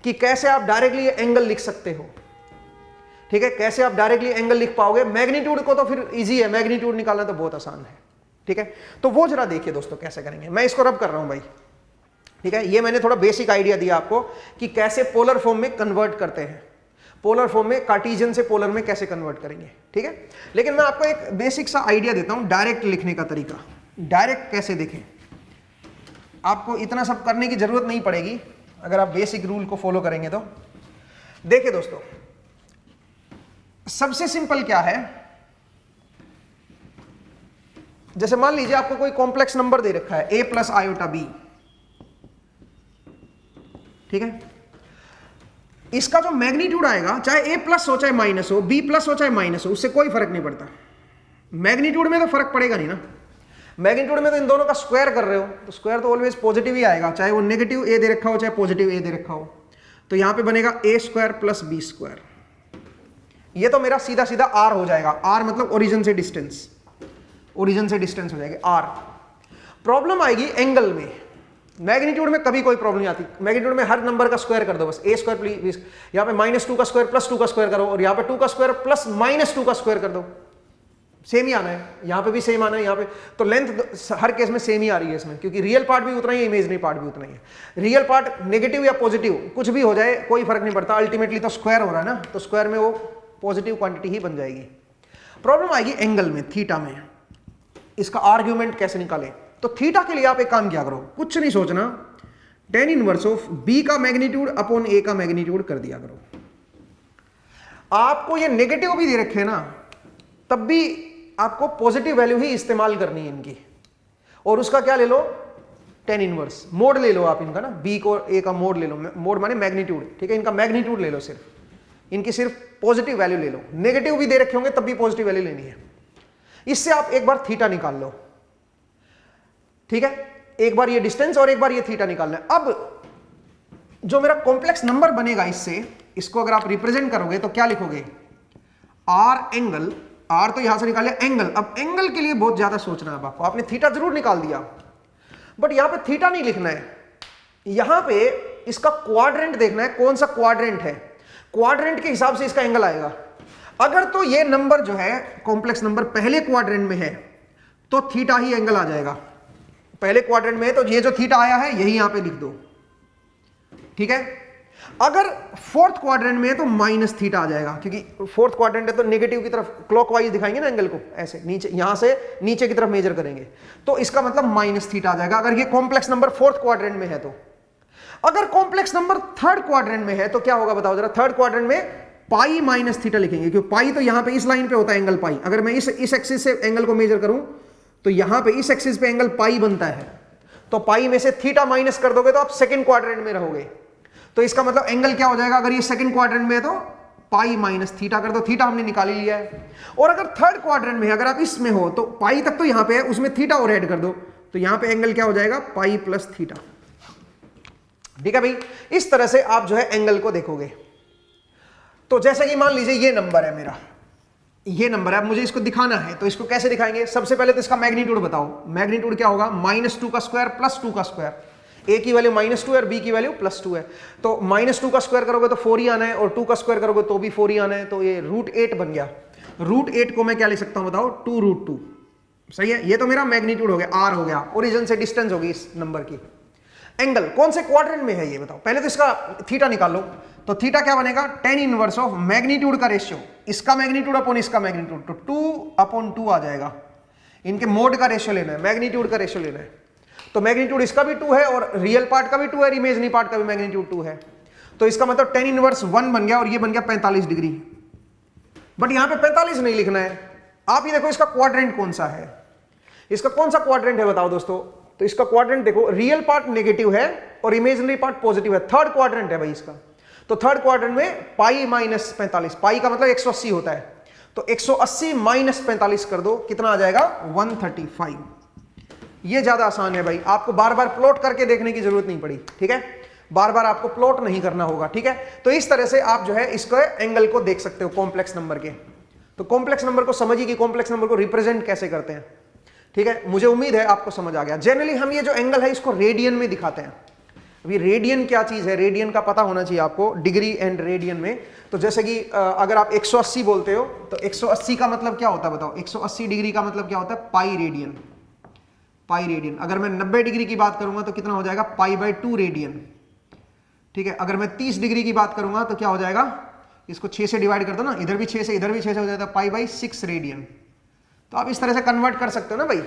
कि कैसे आप डायरेक्टली एंगल लिख सकते हो, ठीक है, कैसे आप डायरेक्टली एंगल लिख पाओगे। मैग्नीट्यूड को तो फिर इजी है, मैग्नीट्यूड निकालना तो बहुत आसान है, ठीक है। तो वो जरा देखिए दोस्तों कैसे करेंगे, मैं इसको रब कर रहा हूं भाई, ठीक है। ये मैंने थोड़ा बेसिक आइडिया दिया आपको कि कैसे पोलर फॉर्म में कन्वर्ट करते हैं, पोलर फॉर्म में कार्टेशियन से पोलर में कैसे कन्वर्ट करेंगे, ठीक है। लेकिन मैं आपको एक बेसिक सा आइडिया देता हूं डायरेक्ट लिखने का तरीका, डायरेक्ट कैसे देखें। आपको इतना सब करने की जरूरत नहीं पड़ेगी अगर आप बेसिक रूल को फॉलो करेंगे तो। देखिए दोस्तों, सबसे सिंपल क्या है, जैसे मान लीजिए आपको कोई कॉम्प्लेक्स नंबर दे रखा है a प्लस आयोटा b, ठीक है। इसका जो मैग्नीट्यूड आएगा, चाहे a प्लस हो चाहे माइनस हो, b प्लस हो चाहे माइनस हो, उससे कोई फर्क नहीं पड़ता। मैग्नीट्यूड में तो फर्क पड़ेगा नहीं ना, मैग्नीट्यूड में तो इन दोनों का स्क्वायर कर रहे हो, तो स्क्वायर तो ऑलवेज पॉजिटिव ही आएगा, चाहे वो नेगेटिव a दे रखा हो चाहे पॉजिटिव a दे रखा हो। तो यहां पे बनेगा a square plus b square, ये तो मेरा सीधा सीधा r हो जाएगा। r मतलब ओरिजिन से डिस्टेंस, ओरिजिन से डिस्टेंस हो जाएगी r। प्रॉब्लम आएगी एंगल में, मैग्नीट्यूड में कभी कोई प्रॉब्लम नहीं आती। मैग्नीट्यूड में हर नंबर का स्क्वायर कर दो बस, a स्क्वायर प्लस, यहाँ पे -2 का स्क्वायर प्लस 2 का स्क्वायर करो, और यहाँ पे 2 का स्क्वायर प्लस -2 का स्क्वायर कर दो, सेम ही आना है, यहाँ पे भी सेम आना है, यहाँ पे तो लेंथ हर केस में सेम ही आ रही है इसमें, क्योंकि रियल पार्ट भी उतना ही है, इमेजिनरी पार्ट भी उतना ही है। रियल पार्ट नेगेटिव या पॉजिटिव कुछ भी हो जाए कोई फर्क नहीं पड़ता, अल्टीमेटली तो स्क्वायर हो रहा है ना, तो स्क्वायर में वो पॉजिटिव क्वांटिटी ही बन जाएगी। प्रॉब्लम आएगी एंगल में, थीटा में। इसका आर्ग्यूमेंट कैसे निकालें? तो थीटा के लिए आप एक काम किया करो, कुछ नहीं सोचना, tan इनवर्स ऑफ बी का मैग्नीट्यूड अपॉन ए का मैग्नीट्यूड कर दिया करो। आपको ये नेगेटिव भी दे रखे ना, तब भी आपको पॉजिटिव वैल्यू ही इस्तेमाल करनी है इनकी, और उसका क्या ले लो, tan इनवर्स, मोड ले लो आप इनका ना, b को a का मोड ले लो, मोड माने मैग्नीट्यूड, ठीक है, इनका मैग्नीट्यूड ले लो, सिर्फ इनकी सिर्फ पॉजिटिव वैल्यू ले लो। नेगेटिव भी दे रखे होंगे तब भी पॉजिटिव वैल्यू लेनी है। इससे आप एक बार थीटा निकाल लो, ठीक है, एक बार ये डिस्टेंस और एक बार ये थीटा निकालना है। अब जो मेरा कॉम्प्लेक्स नंबर बनेगा इससे, इसको अगर आप रिप्रेजेंट करोगे तो क्या लिखोगे, आर एंगल, आर तो यहां से निकाले एंगल। अब एंगल के लिए बहुत ज्यादा सोचना है आपको, आपने थीटा जरूर निकाल दिया, बट यहां पे थीटा नहीं लिखना है, यहां पे इसका क्वाड्रेंट देखना है, कौन सा क्वाड्रेंट है, क्वाड्रेंट के हिसाब से इसका एंगल आएगा। अगर तो ये नंबर जो है कॉम्प्लेक्स नंबर पहले क्वाड्रेंट में है तो थीटा ही एंगल आ जाएगा, पहले क्वाड्रेंट में है तो ये जो थीटा आया है यही यहां पे लिख दो, ठीक है। अगर फोर्थ क्वाड्रेंट में है तो माइनस थीटा आ जाएगा, क्योंकि फोर्थ क्वाड्रेंट है तो नेगेटिव की तरफ क्लॉकवाइज दिखाएंगे ना एंगल को, ऐसे नीचे, यहां से नीचे की तरफ मेजर करेंगे तो इसका मतलब माइनस थीटा आ जाएगा, अगर ये कॉम्प्लेक्स नंबर फोर्थ क्वाड्रेंट में है तो। अगर कॉम्प्लेक्स नंबर थर्ड क्वाड्रेंट में है तो क्या होगा बताओ जरा, थर्ड क्वाड्रेंट में पाई माइनस थीटा लिखेंगे, क्योंकि पाई तो यहां पे इस लाइन पे होता है एंगल पाई। अगर मैं इस एक्सिस से एंगल को मेजर करूं तो यहां पे इस एक्सिस पे एंगल पाई बनता है, तो पाई में से थीटा माइनस कर दोगे तो आप सेकंड क्वाड्रेंट में रहोगे, तो इसका मतलब एंगल क्या हो जाएगा, अगर ये सेकंड क्वाड्रेंट में है तो पाई माइनस थीटा कर दो, थीटा हमने निकाल ही लिया है। और अगर थर्ड क्वाड्रेंट में है, अगर आप इसमें हो तो पाई तक तो यहां पे है, उसमें थीटा और ऐड कर दो, तो यहां पे एंगल क्या हो जाएगा, पाई प्लस थीटा, ठीक है भाई। इस तरह से आप जो है एंगल को देखोगे। तो जैसे कि मान लीजिए ये नंबर है मेरा, ये नंबर है, अब मुझे इसको दिखाना है, तो इसको कैसे दिखाएंगे, सबसे पहले तो इसका मैग्नीट्यूड बताओ, मैग्नीट्यूड क्या होगा, -2 का स्क्वायर प्लस 2 का स्क्वायर, a की वैल्यू -2 है और b की वैल्यू +2 है, तो -2 का स्क्वायर करोगे तो 4 ही आना है, और 2 का स्क्वायर करोगे तो भी 4 ही आना है, तो ये √8 बन गया। √8 को मैं क्या लिख सकता हूं बताओ, 2√2, सही है। ये तो मेरा मैग्नीट्यूड हो गया, r हो गया, ओरिजिन से डिस्टेंस होगी इस नंबर की। एंगल कौन से क्वाड्रेंट में है ये बताओ, पहले तो इसका थीटा निकाल लो, तो थीटा क्या बनेगा, tan इनवर्स ऑफ मैग्नीट्यूड का रेशियो, इसका मैग्नीट्यूड अपॉन इसका मैग्नीट्यूड, तो 2/2 आ जाएगा। इनके मोड का रेशियो लेना है, मैग्नीट्यूड का रेशियो लेना है, तो मैग्नीट्यूड इसका भी 2 है और रियल पार्ट का भी 2 है, इमेजिनरी पार्ट का भी मैग्नीट्यूड 2 है, तो इसका मतलब tan इनवर्स 1 बन गया और ये बन गया 45 डिग्री। बट यहां पे 45 नहीं लिखना है, आप ये देखो इसका क्वाड्रेंट कौन सा है, इसका कौन सा क्वाड्रेंट है बताओ दोस्तों, तो इसका क्वाड्रेंट देखो, रियल पार्ट नेगेटिव है और इमेजिनरी पार्ट पॉजिटिव है, थर्ड क्वाड्रेंट है भाई इसका। तो थर्ड क्वाड्रेंट में पाई माइनस 45, पाई का मतलब 180 होता है, तो 180 माइनस 45 कर दो, कितना आ जाएगा, 135। ये ज्यादा आसान है भाई, आपको बार बार प्लॉट करके देखने की जरूरत नहीं पड़ी, ठीक है, बार बार आपको प्लॉट नहीं करना होगा, ठीक है। तो इस तरह से आप जो है इसके एंगल को देख सकते हो कॉम्प्लेक्स नंबर के। तो कॉम्प्लेक्स नंबर को समझिए कि कॉम्प्लेक्स नंबर को रिप्रेजेंट कैसे करते हैं, ठीक है। मुझे उम्मीद है आपको समझ आ गया। जनरली हम ये जो एंगल है इसको रेडियन में दिखाते हैं। अभी रेडियन क्या चीज है, रेडियन का पता होना चाहिए आपको, डिग्री एंड रेडियन में। तो जैसे कि अगर आप 180 बोलते हो तो 180 का मतलब क्या होता है बताओ, 180 डिग्री का मतलब क्या होता है, पाई रेडियन, पाई रेडियन। अगर मैं 90 डिग्री की बात करूंगा तो कितना हो जाएगा, पाई/2 रेडियन, ठीक है। अगर मैं 30 डिग्री की बात करूंगा तो क्या हो जाएगा, इसको 6 से डिवाइड कर दो ना, इधर भी 6 से इधर भी 6 से हो जाता है, पाई/6 रेडियन। तो आप इस तरह से कन्वर्ट कर सकते हो ना भाई,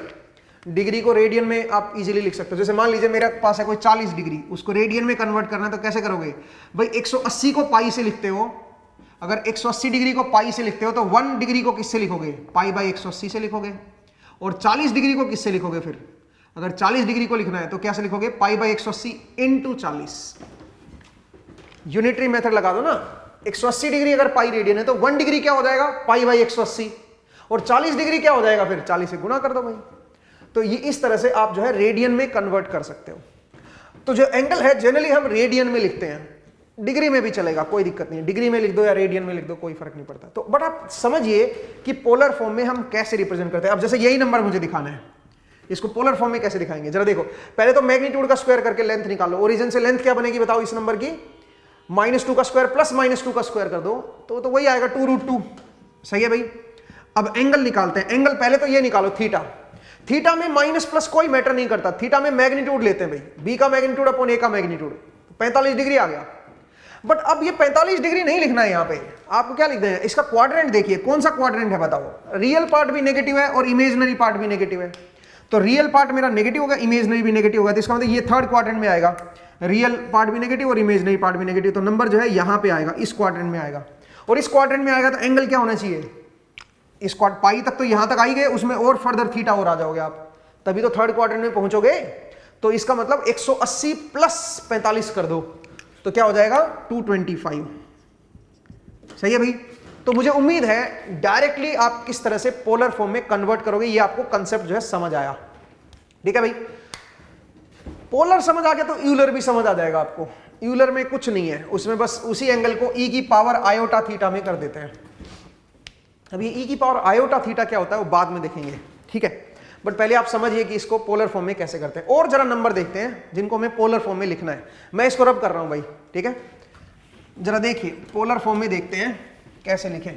डिग्री को रेडियन में आप इजीली लिख सकते हो। जैसे मान लीजिए मेरे पास है कोई 40 डिग्री, उसको रेडियन में कन्वर्ट करना है तो कैसे करोगे भाई, 180 को पाई से लिखते हो, अगर 180 डिग्री को पाई से लिखते हो तो 1 डिग्री को किससे लिखोगे, पाई/180 से लिखोगे, और 40 डिग्री को किससे लिखोगे, फिर अगर 40 डिग्री को लिखना है तो कैसे लिखोगे, पाई/180 × 40। यूनिटरी मेथड लगा दो ना, 180 डिग्री अगर पाई रेडियन है तो 1 डिग्री क्या हो जाएगा, पाई/180, और 40 डिग्री क्या हो जाएगा, फिर 40 से गुणा कर दो भाई। तो ये इस तरह से आप जो है रेडियन में कन्वर्ट कर सकते हो। तो जो एंगल है जनरली हम रेडियन में लिखते हैं, डिग्री में भी चलेगा, कोई दिक्कत नहीं है, डिग्री में लिख दो या रेडियन में लिख दो, कोई फर्क नहीं पड़ता। तो बट आप समझिए कि पोलर फॉर्म में हम कैसे रिप्रेजेंट करते हैं। अब जैसे यही नंबर मुझे दिखाना है, इसको पोलर फॉर्म में कैसे दिखाएंगे, जरा देखो। पहले तो मैग्नीट्यूड का स्क्वायर करके लेंथ निकालो, ओरिजिन से लेंथ क्या बनेगी बताओ इस नंबर की, -2 का स्क्वायर प्लस -2 का स्क्वायर कर दो तो वही आएगा 2√2, सही है भाई। अब एंगल निकालते हैं, एंगल पहले तो ये निकालो थीटा, थीटा में माइनस प्लस कोई मैटर नहीं करता, थीटा में मैग्नीट्यूड लेते हैं भाई, बी का मैग्नीट्यूड अपॉन ए का मैग्नीट्यूड, 45 डिग्री आ गया। बट अब ये 45 डिग्री नहीं लिखना है, यहाँ पे आपको क्या लिखना है, इसका क्वाड्रेंट देखिए, कौन सा क्वाड्रेंट है बताओ, रियल पार्ट भी नेगेटिव है और इमेजिनरी पार्ट भी नेगेटिव है, तो रियल पार्ट मेरा नेगेटिव होगा, इमेजिनरी भी नेगेटिव होगा, तो इसका मतलब ये थर्ड क्वाड्रेंट में आएगा, रियल पार्ट भी नेगेटिव और इमेजिनरी पार्ट भी नेगेटिव, तो नंबर जो है यहाँ पे आएगा, इस क्वाड्रेंट में आएगा, और इस क्वाड्रेंट में आएगा तो एंगल क्या होना चाहिए, इस पाई तक तो यहां तक आई गए, उसमें और फर्दर थीटा और आ जाओगे आप, तभी तो थर्ड क्वाड्रेंट में पहुंचोगे, तो इसका मतलब 180 प्लस 45 कर दो तो क्या हो जाएगा 225, सही है भाई। तो मुझे उम्मीद है डायरेक्टली आप किस तरह से पोलर फॉर्म में कन्वर्ट करोगे, ये आपको कंसेप्ट जो है समझ आया, ठीक है भाई। पोलर समझ आ गया तो यूलर भी समझ आ जाएगा आपको, यूलर में कुछ नहीं है, उसमें बस उसी एंगल को e की पावर आयोटा थीटा में कर देते हैं। अब ये e की पावर आयोटा थीटा क्या होता है वो बाद में देखेंगे, ठीक है, बट पहले आप समझिए कि इसको पोलर फॉर्म में कैसे करते हैं। और जरा नंबर देखते हैं जिनको हमें पोलर फॉर्म में लिखना है, मैं इसको रब कर रहा हूं भाई, ठीक है, जरा देखिए पोलर फॉर्म में देखते हैं कैसे लिखें।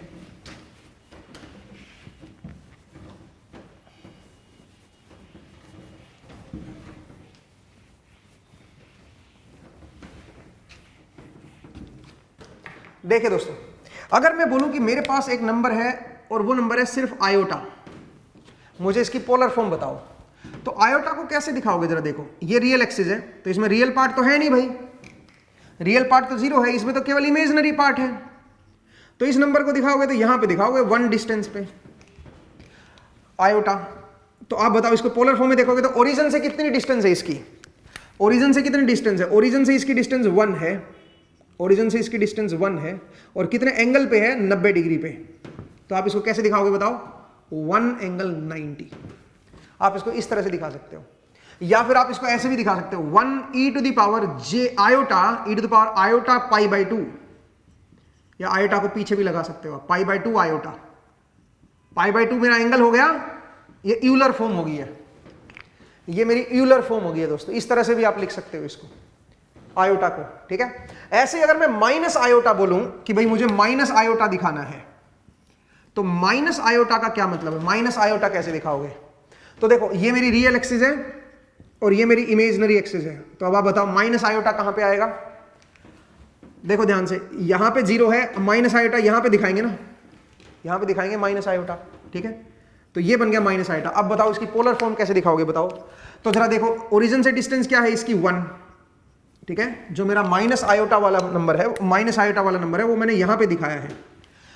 देखिए दोस्तों, अगर मैं बोलूं कि मेरे पास एक नंबर है और वो नंबर है सिर्फ आयोटा, मुझे इसकी पोलर फॉर्म बताओ, तो आयोटा को कैसे दिखाओगे जरा देखो, ये रियल एक्सिस है तो इसमें रियल पार्ट तो है नहीं भाई, रियल पार्ट तो जीरो है, इसमें तो केवल इमेजिनरी पार्ट है, तो इस नंबर को दिखाओगे तो यहां पे दिखाओगे 1 डिस्टेंस पे आयोटा। तो आप बताओ इसको पोलर फॉर्म में देखोगे तो ओरिजिन से कितनी डिस्टेंस है इसकी, ओरिजिन से कितनी डिस्टेंस है, ओरिजिन से इसकी डिस्टेंस 1 है, ओरिजिन से इसकी डिस्टेंस 1 है, और कितने एंगल पे है 90 डिग्री पे, तो आप इसको कैसे दिखाओगे बताओ 1 एंगल 90, आप इसको इस तरह से दिखा सकते हो, या फिर आप इसको ऐसे भी दिखा सकते हो 1 e to the power j iota e to the power iota pi by 2, या आयोटा को पीछे भी लगा सकते हो pi by 2 iota, pi by 2 मेरा एंगल हो गया, ये यूलर फॉर्म हो गई है, ये मेरी यूलर फॉर्म हो गई है दोस्तों, इस तरह से भी आप लिख सकते हो इसको आयोटा को, ठीक है। ऐसे अगर मैं माइनस आयोटा बोलूं कि भाई मुझे माइनस आयोटा दिखाना है, तो माइनस आयोटा का क्या मतलब है, माइनस आयोटा कैसे दिखाओगे, तो देखो ये मेरी रियल एक्सिस है और ये मेरी इमेजिनरी एक्सिस है, तो अब आप बताओ माइनस आयोटा कहां पे आएगा, देखो ध्यान से, यहां पे 0 है, माइनस आयोटा यहां पे दिखाएंगे ना, यहां पे दिखाएंगे माइनस आयोटा, ठीक है, तो ये बन गया माइनस आयोटा। अब बताओ इसकी पोलर फॉर्म कैसे दिखाओगे बताओ, तो जरा देखो ओरिजिन से डिस्टेंस क्या है इसकी 1, ठीक है, जो मेरा माइनस आयोटा वाला नंबर है, माइनस आयोटा वाला नंबर है वो मैंने यहां पे दिखाया है।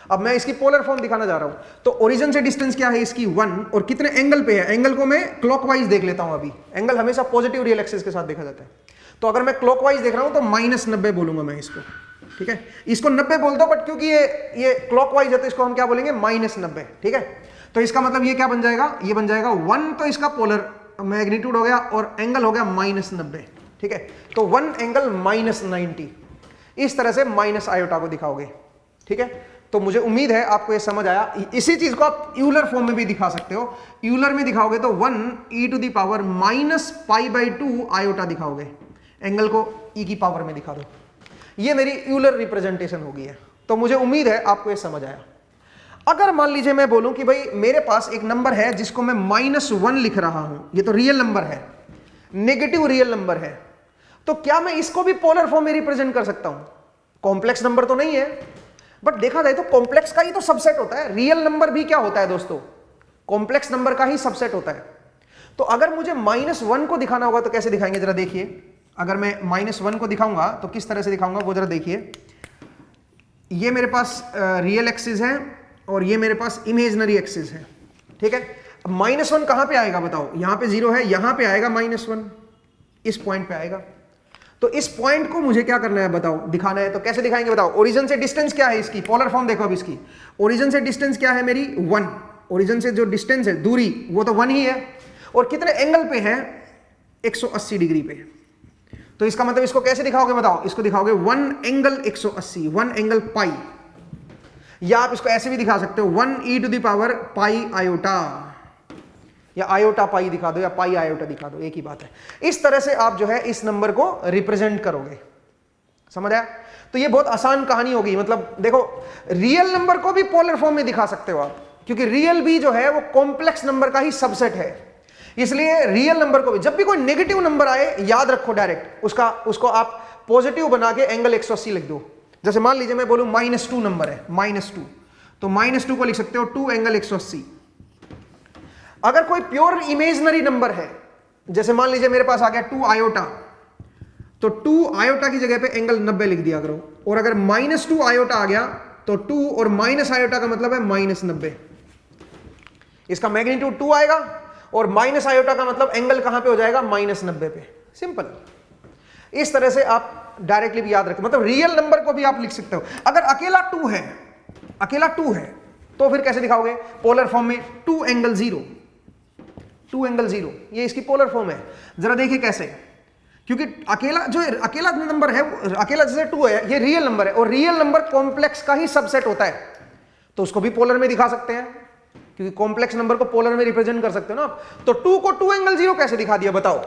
अब मैं इसकी पोलर फॉर्म दिखाना जा रहा हूं, तो ओरिजिन से डिस्टेंस क्या है इसकी 1, और कितने एंगल पे है, एंगल को मैं क्लॉकवाइज देख लेता हूं, अभी एंगल हमेशा पॉजिटिव रियल एक्सिस के साथ देखा जाता है, तो अगर मैं क्लॉकवाइज देख रहा हूं तो -90 बोलूंगा मैं इसको, ठीक है, इसको 90 बोलता हूं, बट क्योंकि ये क्लॉकवाइज है तो इसको हम क्या बोलेंगे -90, ठीक है, तो इसका मतलब ये क्या बन जाएगा, ये बन जाएगा 1, तो इसका पोलर मैग्नीट्यूड हो गया और एंगल हो गया -90, ठीक है, तो 1 एंगल -90, इस तरह से माइनस आयोटा को दिखाओगे, ठीक है। तो मुझे उम्मीद है आपको ये समझ आया। इसी चीज को आप यूलर फॉर्म में भी दिखा सकते हो, यूलर में दिखाओगे तो 1 e to the power -π/2 iota दिखाओगे, एंगल को e की पावर में दिखा दो, ये मेरी यूलर रिप्रेजेंटेशन होगी है। तो मुझे उम्मीद है आपको ये समझ आया। अगर मान लीजिए मैं बोलूं कि भाई मेरे पास एक नंबर है जिसको मैं -1 लिख रहा हूं, ये तो रियल नंबर है, नेगेटिव रियल नंबर है, तो क्या मैं इसको भी पोलर फॉर्म में रिप्रेजेंट कर सकता हूं? कॉम्प्लेक्स नंबर तो नहीं है, बट देखा जाए तो कॉम्प्लेक्स का ही तो सबसेट होता है। रियल नंबर भी क्या होता है दोस्तों? कॉम्प्लेक्स नंबर का ही सबसेट होता है। तो अगर मुझे -1 को दिखाना होगा तो कैसे दिखाएंगे जरा देखिए। अगर मैं -1 को दिखाऊंगा तो किस तरह से दिखाऊंगा वो जरा देखिए। ये मेरे पास रियल एक्सिस है और ये मेरे पास इमेजिनरी एक्सिस है, ठीक है। अब -1 कहां पे आएगा बताओ? यहां पे 0 है, यहां पे आएगा -1, इस पॉइंट पे आएगा। तो इस पॉइंट को मुझे क्या करना है बताओ, दिखाना है। तो कैसे दिखाएंगे बताओ? ओरिजिन से डिस्टेंस क्या है इसकी, पोलर फॉर्म देखो अब इसकी। ओरिजिन से डिस्टेंस क्या है मेरी? 1। ओरिजिन से जो डिस्टेंस है, दूरी, वो तो 1 ही है। और कितने एंगल पे है? 180 डिग्री पे। तो इसका मतलब इसको कैसे दिखाओगे बताओ? इसको दिखाओगे 1 एंगल 180, 1 एंगल पाई। या आप इसको ऐसे भी दिखा सकते हो 1 e to the power pi iota, या आयोटा पाई दिखा दो, या पाई आयोटा दिखा दो, एक ही बात है। इस तरह से आप जो है इस नंबर को रिप्रेजेंट करोगे। समझ आया? तो ये बहुत आसान कहानी होगी। मतलब देखो, रियल नंबर को भी पोलर फॉर्म में दिखा सकते हो आप, क्योंकि रियल भी जो है वो कॉम्प्लेक्स नंबर का ही सबसेट है। इसलिए रियल नंबर को भी, जब भी कोई नेगेटिव नंबर आए, याद रखो डायरेक्ट उसको आप पॉजिटिव बना के एंगल 180 लिख दो। जैसे मान लीजिए मैं बोलूं -2 नंबर है, -2, तो -2 को लिख सकते हो 2 एंगल 180। अगर कोई प्योर इमेजनरी नंबर है, जैसे मान लीजिए मेरे पास आ गया 2 आयोटा, तो 2 आयोटा की जगह पे एंगल 90 लिख दिया करो। और अगर -2 आयोटा आ गया तो 2 और माइनस आयोटा का मतलब है -90। इसका मैग्नीट्यूड 2 आएगा और माइनस आयोटा का मतलब एंगल कहां पे हो जाएगा, -90 पे। सिंपल। इस तरह से आप डायरेक्टली भी याद रखें, मतलब रियल नंबर को भी आप लिख सकते हो। अगर अकेला 2 है, अकेला 2 है, तो फिर कैसे दिखाओगे, पोलर फॉर्म में 2 एंगल 0, 2 एंगल 0, ये इसकी पोलर फॉर्म है। जरा देखिए कैसे, क्योंकि अकेला नंबर है, अकेला जैसे 2 है, ये रियल नंबर है, और रियल नंबर कॉम्प्लेक्स का ही सबसेट होता है, तो उसको भी पोलर में दिखा सकते हैं, क्योंकि कॉम्प्लेक्स नंबर को पोलर में रिप्रेजेंट कर सकते हो ना आप। तो 2 को 2 एंगल 0 कैसे दिखा दिया बताओ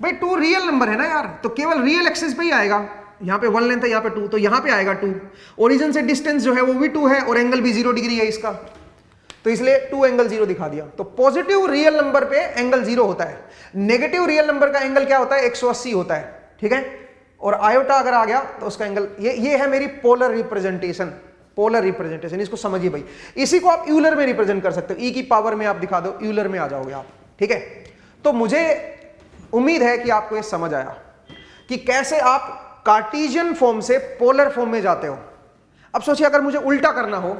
भाई, 2 रियल नंबर है ना यार, तो केवल रियल एक्सिस पे ही आएगा। यहां पे 1 लेंथ है, यहां पे 2, तो यहां पे आएगा 2। ओरिजिन से डिस्टेंस जो है वो भी 2 है और एंगल भी 0 डिग्री है इसका, तो इसलिए 2 एंगल 0 दिखा दिया। तो पॉजिटिव रियल नंबर पे एंगल 0 होता है, नेगेटिव रियल नंबर का एंगल क्या होता है, 180 होता है, ठीक है। और आयोटा अगर आ गया तो उसका एंगल, ये है मेरी पोलर रिप्रेजेंटेशन, पोलर रिप्रेजेंटेशन, इसको समझिए भाई। इसी को आप यूलर में रिप्रेजेंट कर सकते हो, ई की पावर में आप दिखा दो, यूलर में आ जाओगे आप, ठीक है। तो मुझे उम्मीद है कि आपको ये समझ आया कि कैसे आप कार्टेशियन फॉर्म से पोलर फॉर्म में जाते हो। अब सोचिए अगर मुझे उल्टा करना हो,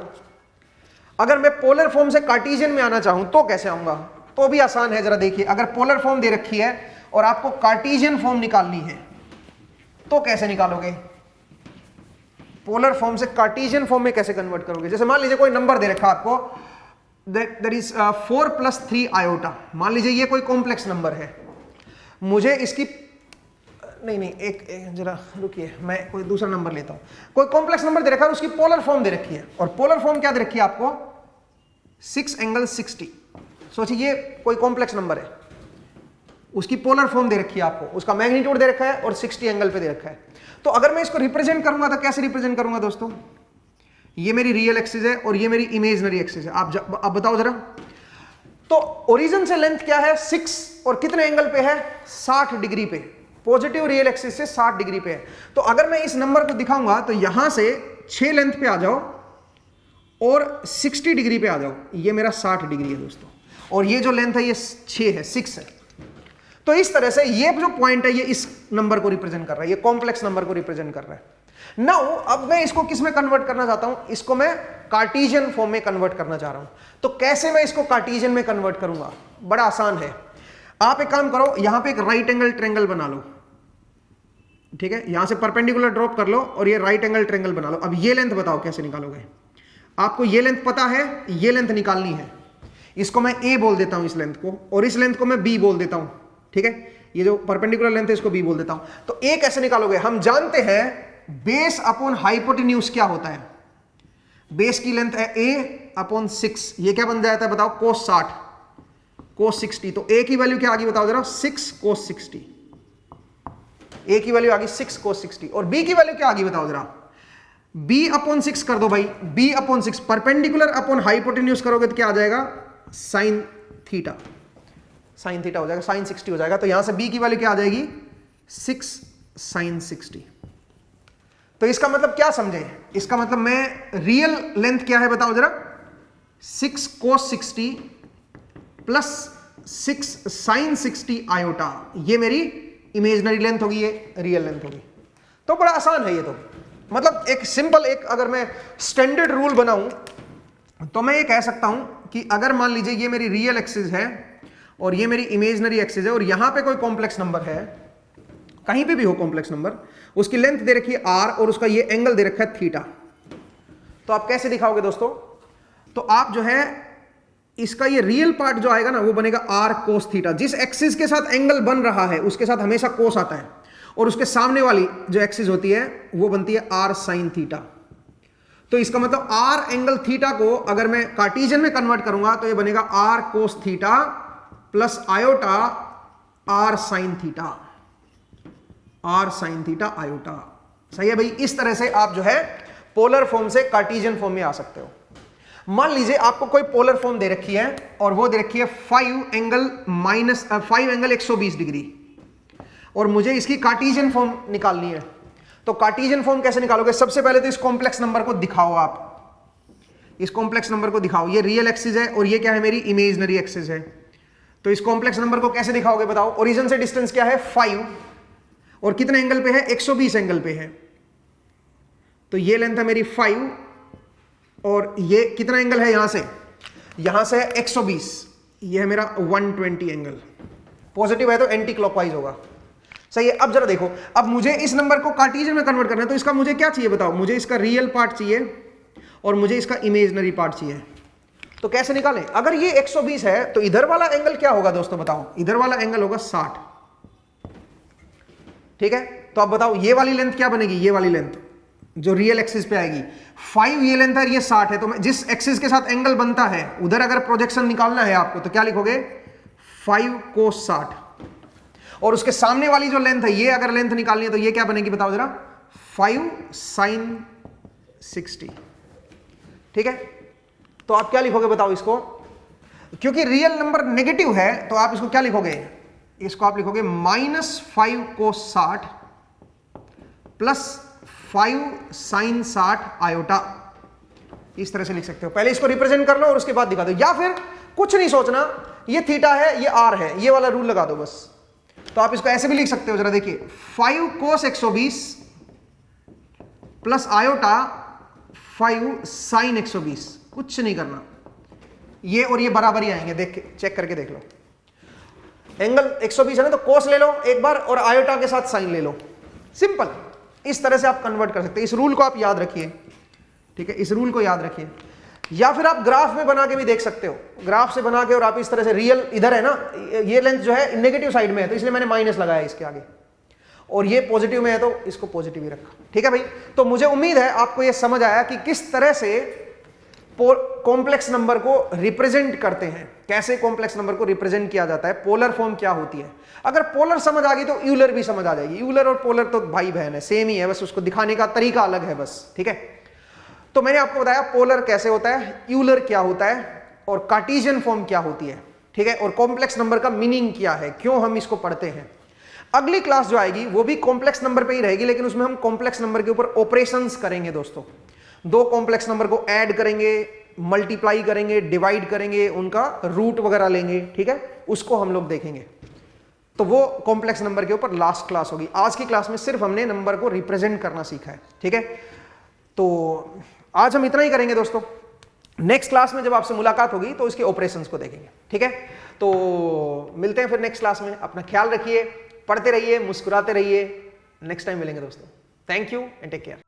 अगर मैं पोलर फॉर्म से कार्टेशियन में आना चाहूं तो कैसे आऊंगा, तो भी आसान है। जरा देखिए, अगर पोलर फॉर्म दे रखी है और आपको कार्टेशियन फॉर्म निकालनी है तो कैसे निकालोगे, पोलर फॉर्म से कार्टेशियन फॉर्म में कैसे कन्वर्ट करोगे। जैसे मान लीजिए कोई नंबर दे रखा आपको, दैट इज 4 + 3 आयोटा, मान लीजिए ये कोई कॉम्प्लेक्स नंबर है, मुझे इसकी नहीं एक जरा रुकिए, मैं कोई दूसरा नंबर लेता हूं। कोई कॉम्प्लेक्स नंबर दे रखा है, उसकी पोलर फॉर्म दे रखी है, और पोलर फॉर्म क्या दे रखी है आपको, 6 एंगल 60। सोचिए ये कोई कॉम्प्लेक्स नंबर है, उसकी पोलर फॉर्म दे रखी है आपको, उसका मैग्नीट्यूड दे रखा है और 60 एंगल पे दे रखा है। तो अगर मैं इसको रिप्रेजेंट करूंगा तो कैसे रिप्रेजेंट करूंगा दोस्तों, ये मेरी रियल एक्सिस है और ये मेरी इमेजनरी एक्सिस है। आप बताओ जरा, तो ओरिजिन से लेंथ क्या है, 6, और कितने एंगल पे है, 60 डिग्री पे, पॉजिटिव रियल एक्सिस से 60 डिग्री पे है। तो अगर मैं इस नंबर को दिखाऊंगा तो यहां से 6 लेंथ पे आ जाओ और 60 डिग्री पे आ जाओ, ये मेरा 60 डिग्री है दोस्तों, और ये जो लेंथ है ये 6 है, 6 है। तो इस तरह से ये जो पॉइंट है ये इस नंबर को रिप्रेजेंट कर रहा है, ये कॉम्प्लेक्स नंबर को रिप्रेजेंट कर रहा है। नाउ अब मैं इसको किस में कन्वर्ट करना चाहता हूं, इसको मैं कार्टेशियन फॉर्म में कन्वर्ट करना चाह रहा हूं। तो कैसे मैं इसको कार्टेशियन में कन्वर्ट करूंगा, बड़ा आसान है। आप एक काम करो, यहां पे एक राइट एंगल ट्रायंगल बना लो, ठीक है, यहां से परपेंडिकुलर ड्रॉप कर लो और ये राइट एंगल ट्रायंगल बना लो। अब ये लेंथ बताओ कैसे निकालोगे, आपको ये लेंथ पता है, ये लेंथ निकालनी है। इसको मैं ए बोल देता हूं इस लेंथ को, और इस लेंथ को मैं बी बोल देता हूं, ठीक है। ये जो परपेंडिकुलर लेंथ है इसको बी बोल देता हूं। तो ए कैसे निकालोगे, हम जानते हैं बेस अपॉन हाइपोटेन्यूज क्या होता है, बेस की लेंथ है a अपॉन 6, ये क्या बन जाता है बताओ, cos 60 cos 60। तो a की वैल्यू क्या आ गई बताओ जरा, 6 cos 60, a की वैल्यू आ गई 6 cos 60, और b की वैल्यू क्या आ गई बताओ जरा, b अपॉन 6 कर दो भाई, b upon 6, perpendicular upon hypotenuse करोगे तो क्या आ जाएगा, sin थीटा, sin थीटा हो जाएगा, sin 60 हो जाएगा। तो यहां से b की वैल्यू क्या आ जाएगी, 6 sin 60। तो इसका मतलब क्या समझे, इसका मतलब मैं रियल लेंथ क्या है बताओ जरा, 6 cos 60 प्लस 6 sin 60 आयोटा, ये मेरी इमेजनरी लेंथ होगी, ये रियल लेंथ होगी। तो बड़ा आसान है ये, तो मतलब एक सिंपल, एक अगर मैं स्टैंडर्ड रूल बनाऊं तो मैं ये कह सकता हूं कि अगर मान लीजिए ये मेरी रियल एक्सिस है और ये मेरी इमेजनरी एक्सिस है, और यहां पे कोई कॉम्प्लेक्स नंबर है, कहीं पे भी हो कॉम्प्लेक्स नंबर, उसकी लेंथ दे रखी है r और उसका ये एंगल दे रखा है थीटा, तो आप कैसे दिखाओगे दोस्तों, तो आप जो है इसका ये रियल पार्ट जो आएगा ना वो बनेगा r cos थीटा। जिस एक्सिस के साथ एंगल बन रहा है उसके साथ हमेशा कोस आता है, और उसके सामने वाली जो एक्सिस होती है वो बनती है r sin थीटा। तो इसका मतलब r एंगल थीटा को अगर मैं कार्टेशियन में कन्वर्ट करूंगा तो ये बनेगा r cos theta plus iota r sin theta, r sin theta iota. सही है भाई, इस तरह से आप जो है पोलर फॉर्म से कार्टेशियन फॉर्म में आ सकते हो। मान लीजिए आपको कोई पोलर फॉर्म दे रखी है और वो दे रखी है 5 एंगल 120 डिग्री, और मुझे इसकी कार्टेशियन फॉर्म निकालनी है। तो कार्टेशियन फॉर्म कैसे निकालोगे? सबसे पहले तो इस कॉम्प्लेक्स नंबर को दिखाओ, आप इस कॉम्प्लेक्स नंबर को दिखाओ। ये रियल एक्सिस है और ये क्या है? मेरी इमेजिनरी एक्सिस है। तो इस कॉम्प्लेक्स नंबर को कैसे दिखाओगे बताओ? ओरिजिन से डिस्टेंस क्या है? 5, और कितने एंगल पे है? 120 एंगल पे है। तो ये लेंथ है मेरी 5, और ये कितना एंगल है? यहां से है 120, ये है मेरा 120 एंगल। पॉजिटिव है तो एंटी क्लॉकवाइज होगा, सही है। अब जरा देखो, अब मुझे इस नंबर को कार्टेशियन में कन्वर्ट करना है, तो इसका मुझे क्या चाहिए बताओ? मुझे इसका रियल पार्ट चाहिए और मुझे इसका इमेजिनरी पार्ट चाहिए। तो कैसे निकालें? अगर ये 120 है तो इधर वाला एंगल क्या होगा दोस्तों बताओ? इधर वाला एंगल होगा 60, ठीक है। तो अब बताओ ये वाली लेंथ क्या बनेगी? ये वाली लेंथ जो रियल एक्सिस पे आएगी 5, ये लेंथ है, ये 60 है। तो मैं जिस एक्सिस के साथ एंगल बनता है उधर अगर प्रोजेक्शन निकालना है आपको तो क्या लिखोगे? 5 cos 60। और उसके सामने वाली जो लेंथ है, ये अगर लेंथ निकालनी है तो ये क्या बनेगी बताओ जरा? 5 sin 60, ठीक है। तो आप क्या लिखोगे बताओ इसको? क्योंकि रियल नंबर नेगेटिव है तो आप इसको क्या लिखोगे? इसको आप लिखोगे -5 cos 60 प्लस 5 sin 60 आयोटा। इस तरह से लिख सकते हो। पहले इसको रिप्रेजेंट कर लो और उसके बाद दिखा दो, या फिर कुछ नहीं सोचना, ये थीटा है, ये आर है, ये वाला रूल लगा दो बस। तो आप इसको ऐसे भी लिख सकते हो, जरा देखिए 5 cos 120 प्लस आयोटा 5 sin 120, कुछ नहीं करना, ये और ये बराबर ही आएंगे। देख के चेक करके देख लो, एंगल 120 है ना, तो कोस ले लो एक बार और आयोटा के साथ साइन ले लो, सिंपल। इस तरह से आप कन्वर्ट कर सकते हैं। इस रूल को आप याद रखिए, ठीक है, इस रूल को याद रखिए। या फिर आप ग्राफ में बना के भी देख सकते हो, ग्राफ से बना के, और आप इस तरह से रियल इधर है ना, ये लेंथ जो है नेगेटिव साइड में है तो इसलिए मैंने माइनस लगाया इसके आगे, और ये पॉजिटिव में है तो इसको पॉजिटिव ही रखा, ठीक है भाई। तो मुझे उम्मीद है आपको ये समझ आया कि किस तरह से कॉम्प्लेक्स नंबर को रिप्रेजेंट करते हैं, कैसे कॉम्प्लेक्स नंबर को रिप्रेजेंट किया जाता है, पोलर फॉर्म क्या होती है। अगर पोलर समझ आ गई तो यूलर भी समझ आ जाएगी। यूलर और पोलर तो भाई बहन है, सेम ही है, बस उसको दिखाने का तरीका अलग है बस, ठीक है। तो मैंने आपको बताया पोलर कैसे होता है, यूलर क्या होता है, और कार्टेशियन फॉर्म क्या होती है, ठीक है, और कॉम्प्लेक्स नंबर का मीनिंग क्या है, क्यों हम इसको पढ़ते हैं। अगली क्लास जो आएगी वो भी कॉम्प्लेक्स नंबर पे ही रहेगी, लेकिन उसमें हम कॉम्प्लेक्स नंबर के ऊपर ऑपरेशंस करेंगे दोस्तों। दो कॉम्प्लेक्स नंबर को ऐड करेंगे, मल्टीप्लाई करेंगे, डिवाइड करेंगे, उनका रूट वगैरह लेंगे, ठीक है, उसको हम लोग देखेंगे। तो वो कॉम्प्लेक्स नंबर के ऊपर लास्ट क्लास होगी। आज की क्लास में सिर्फ हमने नंबर को रिप्रेजेंट करना सीखा है, ठीक है। तो आज हम इतना ही करेंगे दोस्तों। नेक्स्ट क्लास में जब आपसे मुलाकात होगी तो इसके ऑपरेशंस को देखेंगे, ठीक है। तो मिलते हैं फिर नेक्स्ट क्लास में। अपना ख्याल रखिए, पढ़ते रहिए, मुस्कुराते रहिए। नेक्स्ट टाइम मिलेंगे दोस्तों। Thank you and take care.